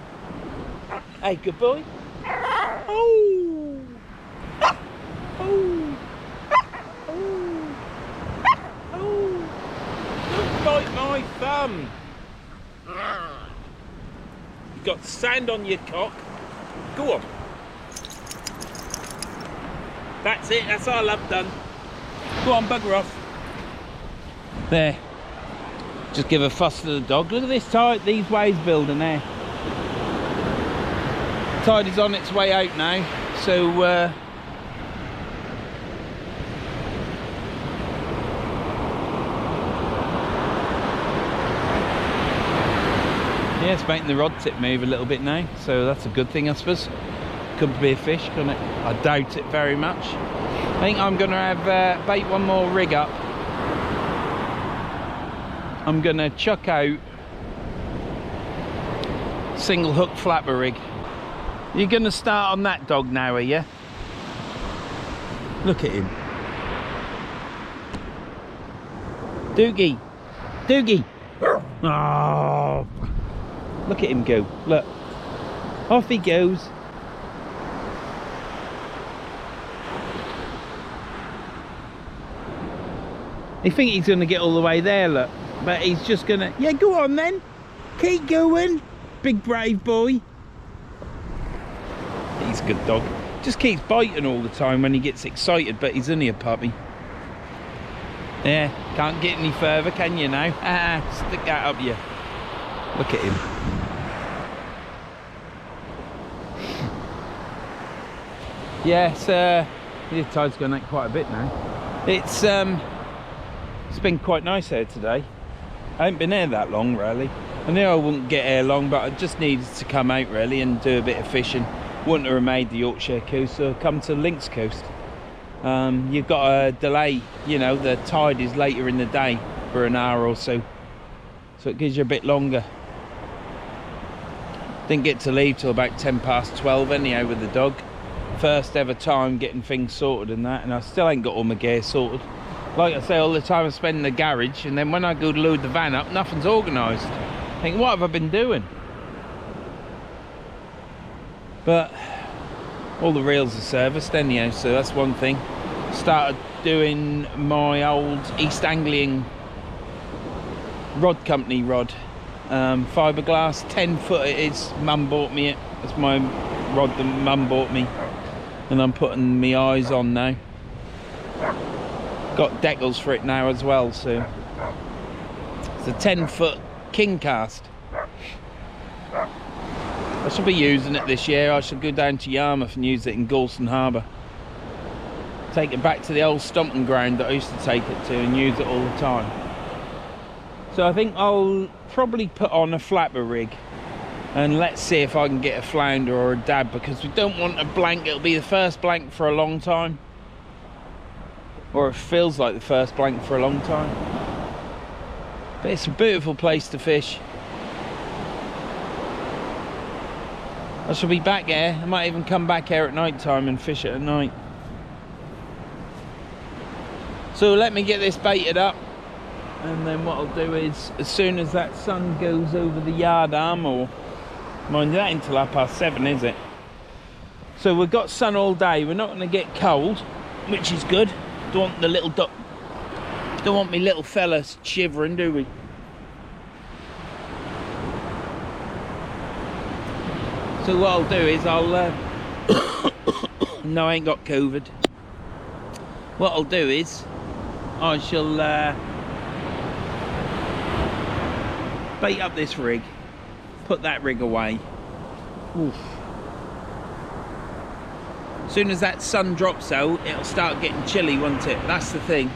Hey, good boy. Oh. Oh. come. You've got sand on your cock. Go on. That's it, that's all I've done. Go on, bugger off. There. Just give a fuss to the dog. Look at this tide, these waves building there. Tide is on its way out now, so yeah, it's making the rod tip move a little bit now, so that's a good thing, I suppose. Could be a fish, couldn't it? I doubt it very much. I think I'm going to have bait one more rig up. I'm going to chuck out single hook flapper rig. You're going to start on that dog now, are you? Look at him. Doogie. Doogie. Oh. Look at him go. Look. Off he goes. You think he's going to get all the way there, look. But he's just going to... Yeah, go on then. Keep going. Big brave boy. He's a good dog. Just keeps biting all the time when he gets excited, but he's only a puppy. Yeah, can't get any further, can you now? Ah, stick that up you. Look at him. Yes, the tide's gone out quite a bit now. It's been quite nice here today. I haven't been here that long really. I knew I wouldn't get here long, but I just needed to come out really and do a bit of fishing. Wouldn't have made the Yorkshire coast, so come to Links coast. You've got a delay, you know, the tide is later in the day for an hour or so, so it gives you a bit longer. Didn't get to leave till about 12 anyhow with the dog. First ever time getting things sorted and that, and I still ain't got all my gear sorted. Like I say, all the time I spend in the garage, and then when I go to load the van up, nothing's organised. I think, what have I been doing? But all the reels are serviced anyhow, so that's one thing. Started doing my old East Anglian rod company rod, fiberglass, 10 foot it is. Mum bought me it. That's my rod that Mum bought me, and I'm putting my eyes on now. Got decals for it now as well, so it's a 10 foot king cast. I should be using it this year. I should go down to Yarmouth and use it in Galston Harbour. Take it back to the old stomping ground that I used to take it to and use it all the time. So I think I'll probably put on a flapper rig and let's see if I can get a flounder or a dab, because we don't want a blank. It'll be the first blank for a long time, or it feels like the first blank for a long time. But it's a beautiful place to fish. I shall be back here. I might even come back here at night time and fish it at night. So let me get this baited up, and then what I'll do is, as soon as that sun goes over the yard arm, or mind that until 7:30, is it? So we've got sun all day. We're not going to get cold, which is good. Don't want the little duck, don't want me little fellas shivering, do we? So what I'll do is I'll no, I ain't got COVID. What I'll do is I shall bait up this rig, put that rig away. Oof. As soon as that sun drops out, it'll start getting chilly, won't it? That's the thing.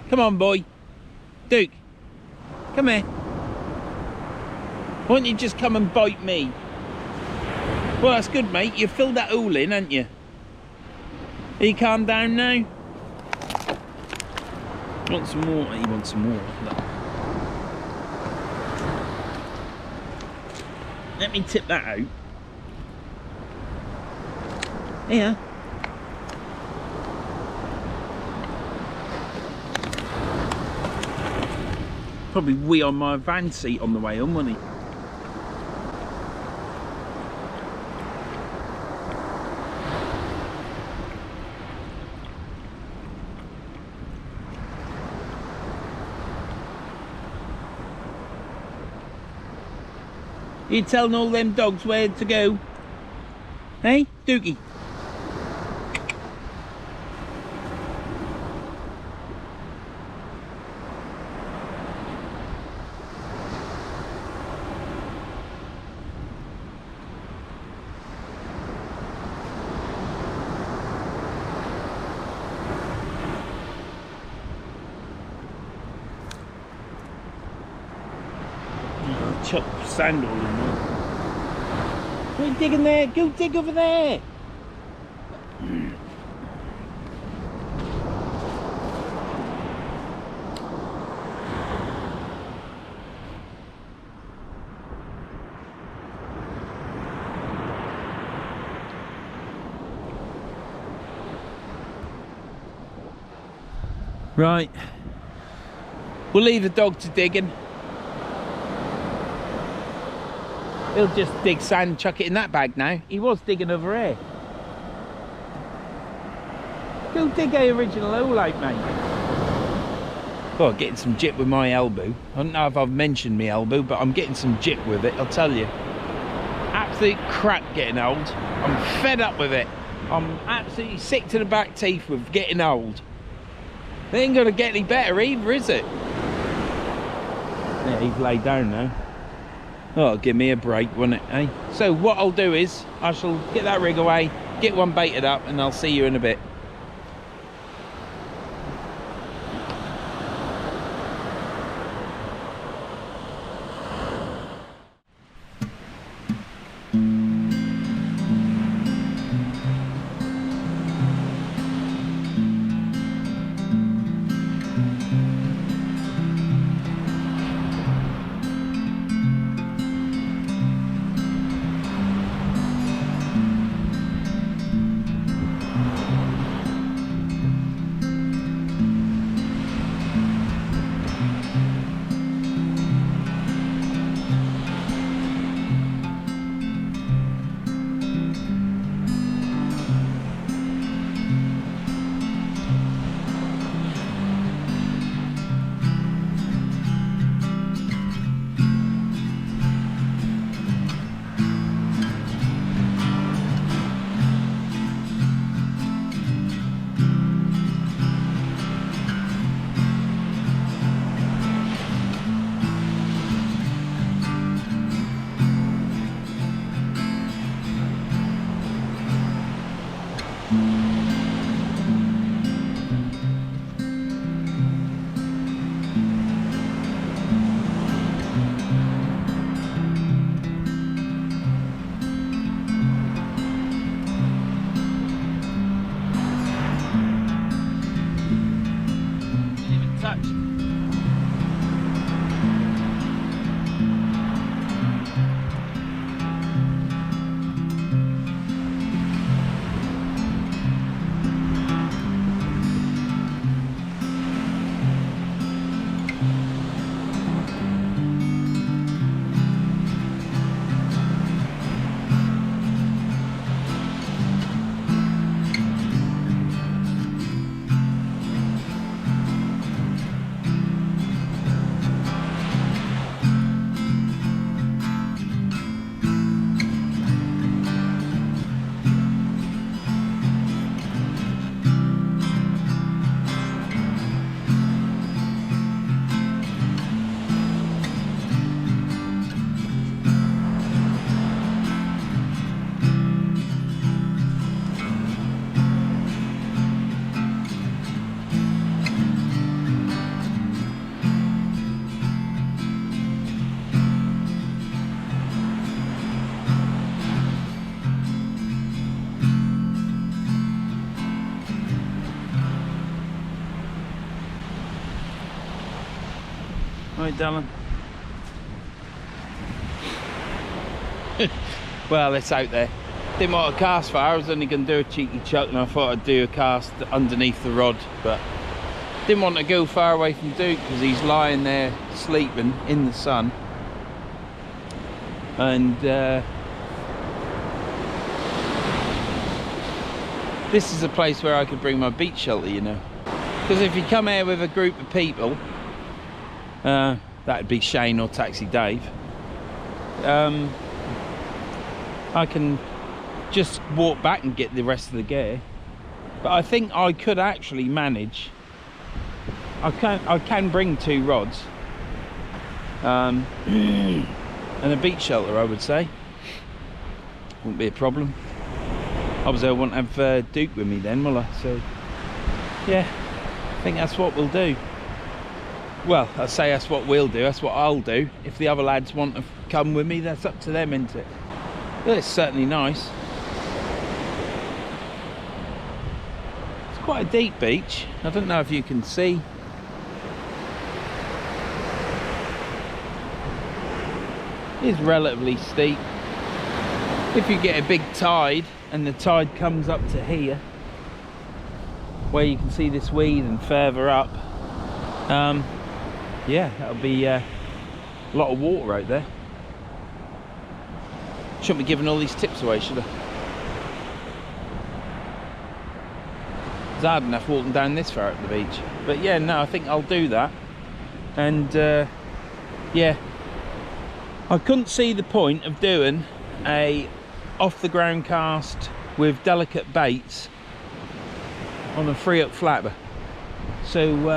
Come on, boy. Duke, come here. Why don't you just come and bite me? Well, that's good, mate. You filled that hole in, haven't you? Are you calm down now? Want some more? He wants some more. Look. Let me tip that out. Here. Probably wee on my van seat on the way home, won't he? You telling all them dogs where to go? Hey, Dookie? Chuck sand all in there. What are you digging there? Go dig over there. Right. We'll leave the dog to digging. He'll just dig sand, chuck it in that bag now. He was digging over here. Go dig a original hole out, mate. Oh, getting some jip with my elbow. I don't know if I've mentioned my elbow, but I'm getting some jip with it, I'll tell you. Absolute crap getting old. I'm fed up with it. I'm absolutely sick to the back teeth with getting old. It ain't gonna get any better either, is it? Yeah, he's laid down now. Oh, give me a break, wouldn't it, eh? So what I'll do is, I shall get that rig away, get one baited up, and I'll see you in a bit. Right, darling. Well, it's out there. Didn't want to cast far. I was only going to do a cheeky chuck, and I thought I'd do a cast underneath the rod, but didn't want to go far away from Duke because he's lying there sleeping in the sun. And this is a place where I could bring my beach shelter, you know. Because if you come here with a group of people, that'd be Shane or Taxi Dave. I can just walk back and get the rest of the gear. But I think I could actually manage. I can bring 2 rods and a beach shelter, I would say. Wouldn't be a problem. Obviously I won't have Duke with me then, will I? So yeah, I think that's what we'll do. Well, I say that's what we'll do, that's what I'll do. If the other lads want to come with me, that's up to them, isn't it? But it's certainly nice. It's quite a deep beach. I don't know if you can see. It's relatively steep. If you get a big tide and the tide comes up to here, where you can see this weed and further up, yeah, that'll be a lot of water out there. Shouldn't be giving all these tips away, should I? It's hard enough walking down this far at the beach. But yeah, no, I think I'll do that. And yeah, I couldn't see the point of doing a off the ground cast with delicate baits on a 3-up flapper. So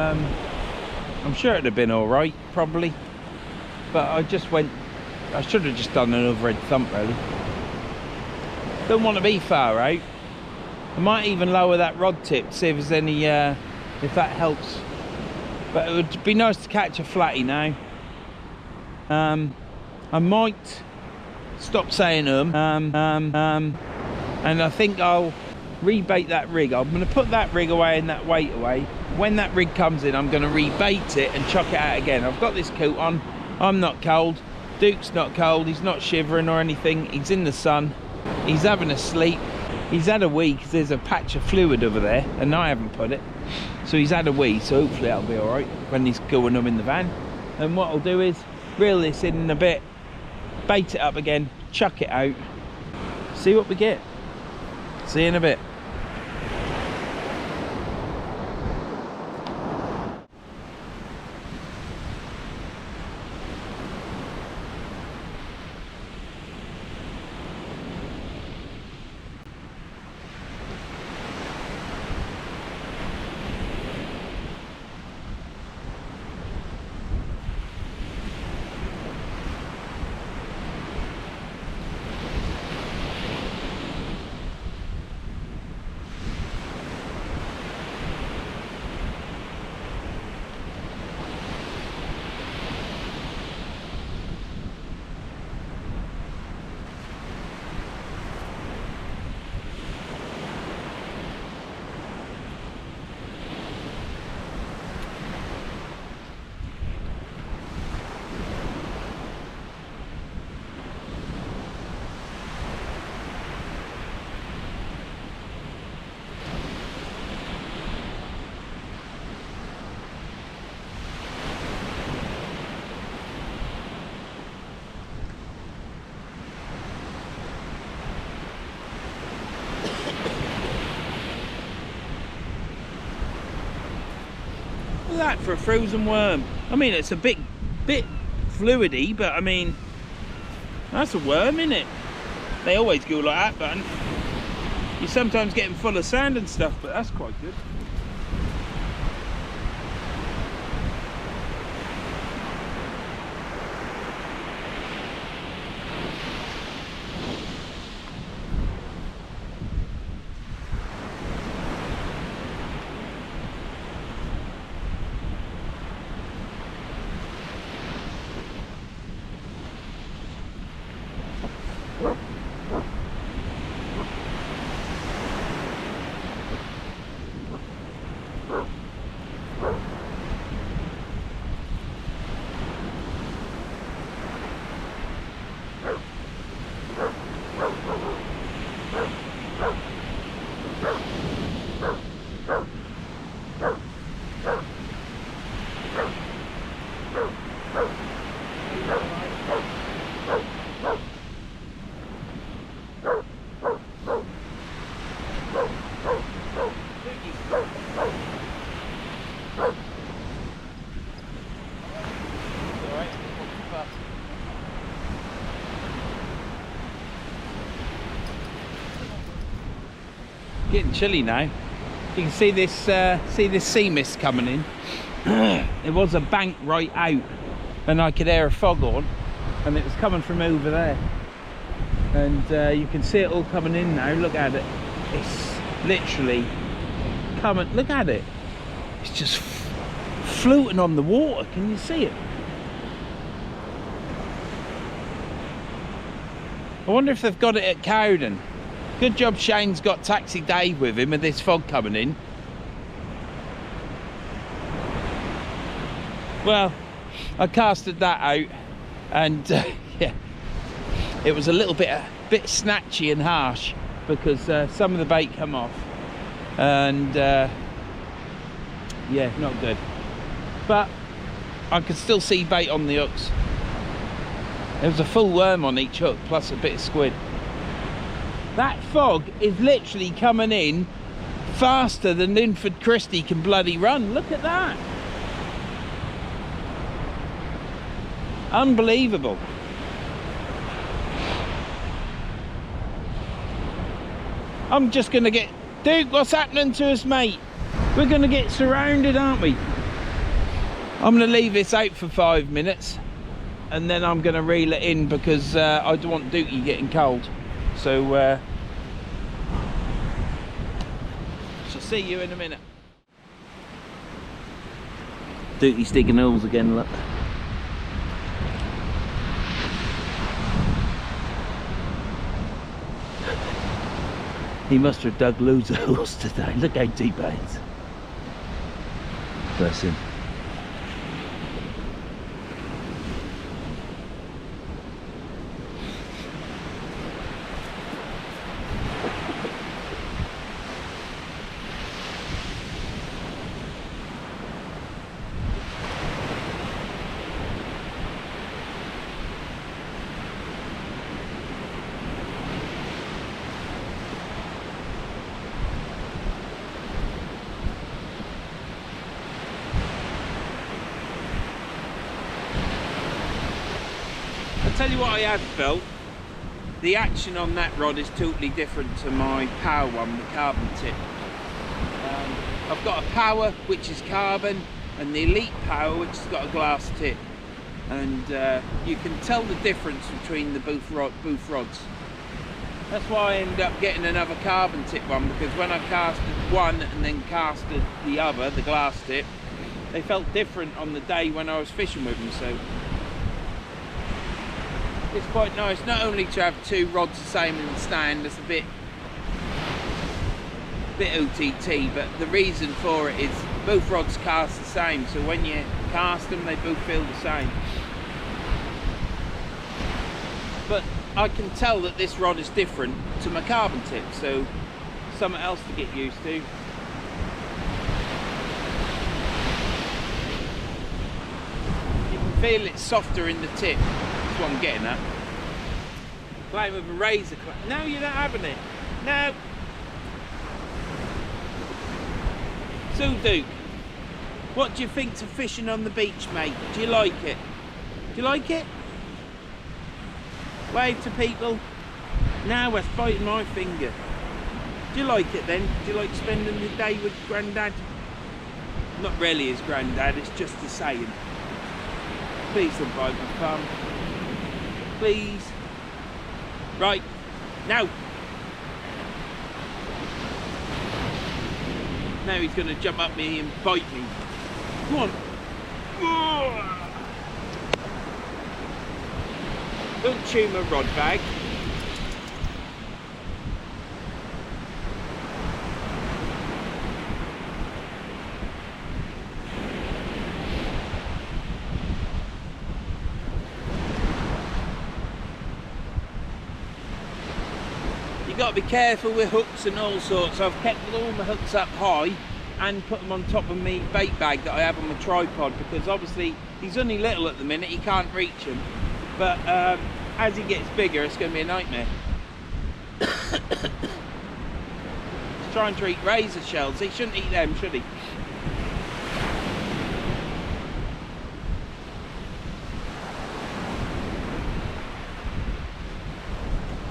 I'm sure it'd have been all right, probably, but I should have just done an overhead thump, really. Don't want to be far out. I might even lower that rod tip to see if there's any if that helps, but it would be nice to catch a flatty now. I might stop saying and I think I'll rebait that rig. I'm going to put that rig away and that weight away. When that rig comes in, I'm going to rebait it and chuck it out again. I've got this coat on. I'm not cold. Duke's not cold. He's not shivering or anything. He's in the sun. He's having a sleep. He's had a wee because there's a patch of fluid over there and I haven't put it. So he's had a wee, so hopefully that'll be all right when he's going up in the van. And what I'll do is reel this in a bit, bait it up again, chuck it out, see what we get. See you in a bit. That for a frozen worm. I mean, it's a bit fluidy, but I mean, that's a worm, isn't it? They always go like that, but you sometimes get them full of sand and stuff, but that's quite good. Getting chilly now. You can see this sea mist coming in. There was a bank right out, and I could hear a foghorn, and it was coming from over there. And you can see it all coming in now. Look at it. It's literally coming. Look at it. It's just floating on the water. Can you see it? I wonder if they've got it at Cowden. Good job Shane's got Taxi Dave with him with this fog coming in. Well, I casted that out, and yeah, it was a little bit snatchy and harsh because some of the bait come off, and yeah, not good. But I could still see bait on the hooks. There was a full worm on each hook, plus a bit of squid. That fog is literally coming in faster than Linford Christie can bloody run. Look at that. Unbelievable. I'm just gonna get... Duke, what's happening to us, mate? We're gonna get surrounded, aren't we? I'm gonna leave this out for 5 minutes, and then I'm gonna reel it in because I don't want Dukey getting cold. So, shall see you in a minute. Dukey's digging holes again, look. He must have dug loads of holes today. Look how deep it is. Bless him. Tell you what I have felt, the action on that rod is totally different to my power one, the carbon tip. I've got a power which is carbon, and the elite power which has got a glass tip, and you can tell the difference between the both rods. That's why I ended up getting another carbon tip one, because when I casted one and then casted the other, the glass tip, they felt different on the day when I was fishing with them. So it's quite nice not only to have two rods the same in the stand. It's a bit OTT, but the reason for it is both rods cast the same, so when you cast them they both feel the same. But I can tell that this rod is different to my carbon tip, so something else to get used to. You can feel it's softer in the tip. That's what I'm getting at. Playing with a razor clamp. No, you're not having it. No. So Duke, what do you think to fishing on the beach, mate? Do you like it? Do you like it? Wave to people. Now it's biting my finger. Do you like it then? Do you like spending the day with Grandad? Not really his Grandad, it's just the saying. Please don't bite my thumb. Please. Right, now. Now he's going to jump up me and bite me. Come on. Don't chew my rod bag. You've got to be careful with hooks and all sorts. I've kept all my hooks up high and put them on top of my bait bag that I have on my tripod, because obviously he's only little at the minute, he can't reach him. But as he gets bigger, it's going to be a nightmare. He's trying to eat razor shells. He shouldn't eat them, should he?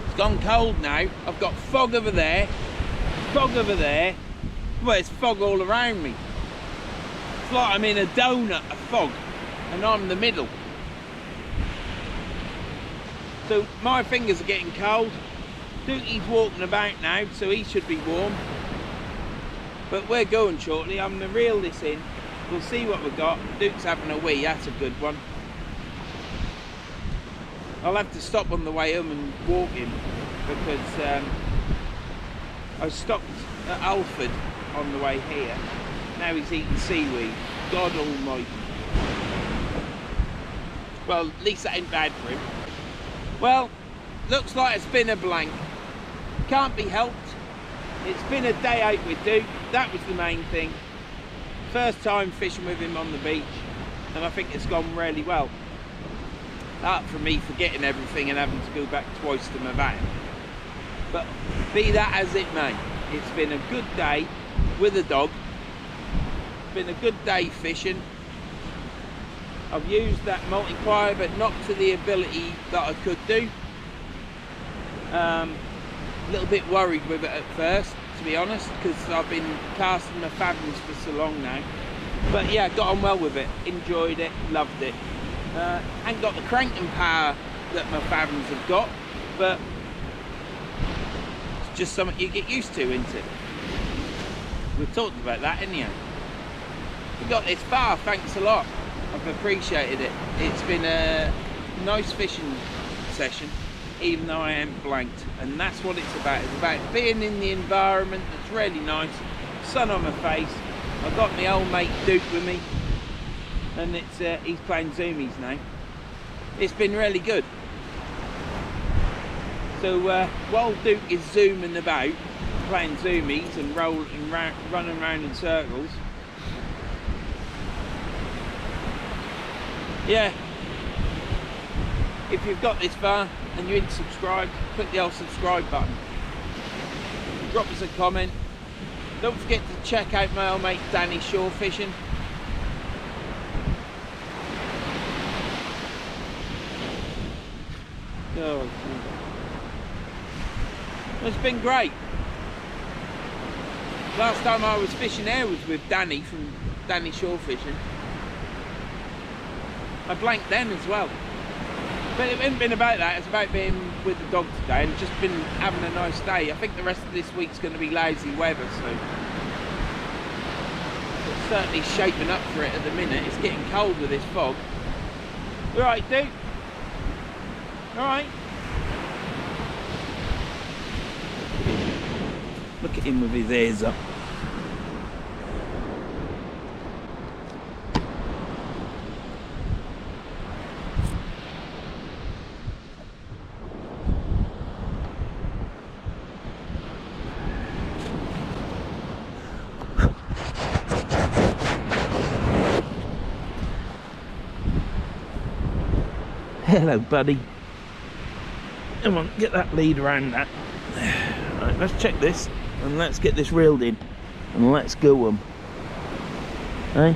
It's gone cold now. I've got fog over there. fog over there. Well, it's fog all around me. It's like I'm in a donut of fog and I'm in the middle. So my fingers are getting cold. Dukey's walking about now, so he should be warm. But we're going shortly. I'm going to reel this in. We'll see what we've got. Duke's having a wee, that's a good one. I'll have to stop on the way home and walk him because I stopped at Alford on the way here. Now he's eating seaweed. God almighty. Well, at least that ain't bad for him. Well, looks like it's been a blank. Can't be helped. It's been a day out with Duke. That was the main thing. First time fishing with him on the beach, and I think it's gone really well. Apart from me forgetting everything and having to go back twice to my van. But be that as it may, it's been a good day with a dog. It's been a good day fishing. I've used that multiplier, but not to the ability that I could do. A little bit worried with it at first, to be honest, because I've been casting my fathoms for so long now. But yeah, got on well with it, enjoyed it, loved it. Ain't got the cranking power that my fathoms have got, but it's just something you get used to, isn't it? We've talked about that anyhow. We got this far, thanks a lot. I've appreciated it. It's been a nice fishing session, even though I am blanked, and that's what it's about. It's about being in the environment that's really nice, sun on my face. I've got my old mate Duke with me, and it's he's playing zoomies now. It's been really good. So while Duke is zooming about, playing zoomies and running around in circles, yeah, if you've got this far and you ain't subscribed, click the old subscribe button. Drop us a comment. Don't forget to check out my old mate Danny shore fishing. Oh, it's been great. Last time I was fishing there was with Danny from Danny Shore Fishing. I blanked then as well. But it hasn't been about that, it's about being with the dog today and just been having a nice day. I think the rest of this week's going to be lousy weather, so it's certainly shaping up for it at the minute. It's getting cold with this fog. You alright, Duke? Alright? Look at him with his ears up. Hello, buddy. Come on, get that lead around that. Right, let's check this and let's get this reeled in and let's go Hey?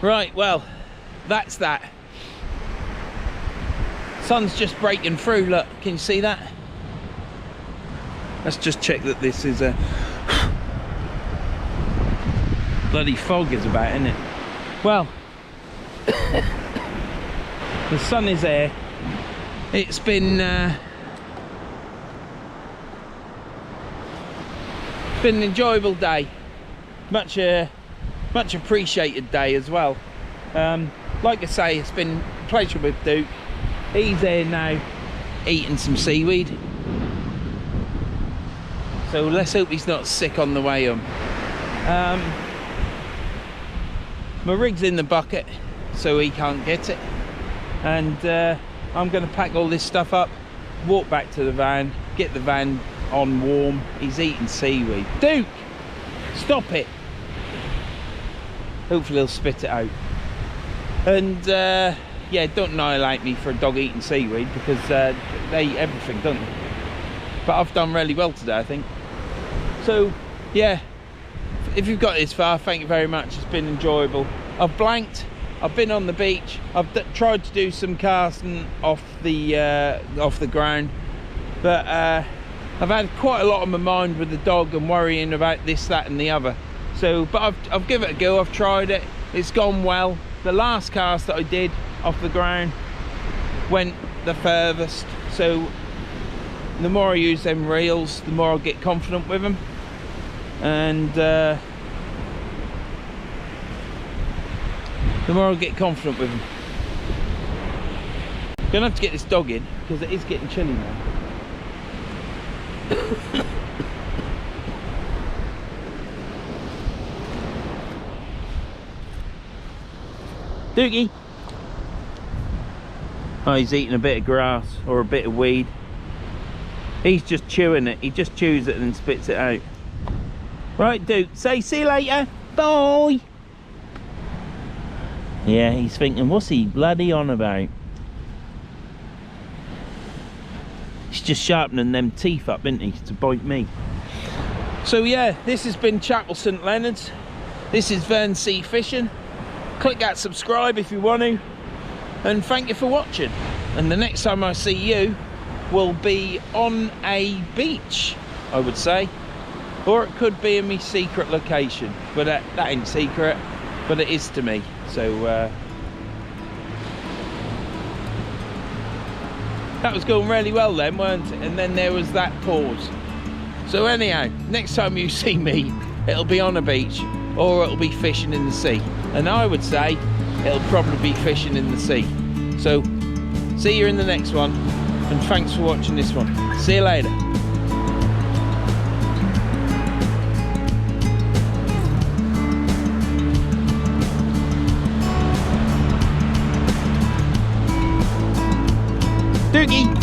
Right, well, that's that. Sun's just breaking through, look, can you see that? Let's just check that this is a bloody fog is about, isn't it? Well, the sun is there. It's been an enjoyable day, much appreciated day as well. Like I say, it's been a pleasure with Duke. He's there now eating some seaweed, so let's hope he's not sick on the way home. My rig's in the bucket, so he can't get it, and I'm going to pack all this stuff up, walk back to the van, get the van on warm. He's eating seaweed. Duke, stop it. Hopefully he'll spit it out. And yeah, don't annihilate me for a dog eating seaweed, because they eat everything, don't they? But I've done really well today, I think. So yeah, if you've got this far, thank you very much. It's been enjoyable. I've blanked. I've been on the beach. I've tried to do some casting off the ground, but I've had quite a lot on my mind with the dog and worrying about this, that and the other. So, but I've given it a go. I've tried it. It's gone well. The last cast that I did off the ground went the furthest. So the more I use them reels, the more I get confident with them. And the more I get confident with them. Gonna have to get this dog in, because it is getting chilly now. Dookie! Oh, he's eating a bit of grass or a bit of weed. He's just chewing it. He just chews it and then spits it out. Right, Duke, say see you later. Bye! Yeah, he's thinking, what's he bloody on about? He's just sharpening them teeth up, isn't he, to bite me. So yeah, this has been Chapel St Leonard's. This is Verns Sea Fishing. Click that subscribe if you want to. And thank you for watching. And the next time I see you will be on a beach, I would say. Or it could be in my secret location. But that ain't secret, but it is to me. So that was going really well then, weren't it? And then there was that pause. So anyhow, next time you see me, it'll be on a beach or it'll be fishing in the sea. And I would say it'll probably be fishing in the sea. So see you in the next one, and thanks for watching this one. See you later. Dookie!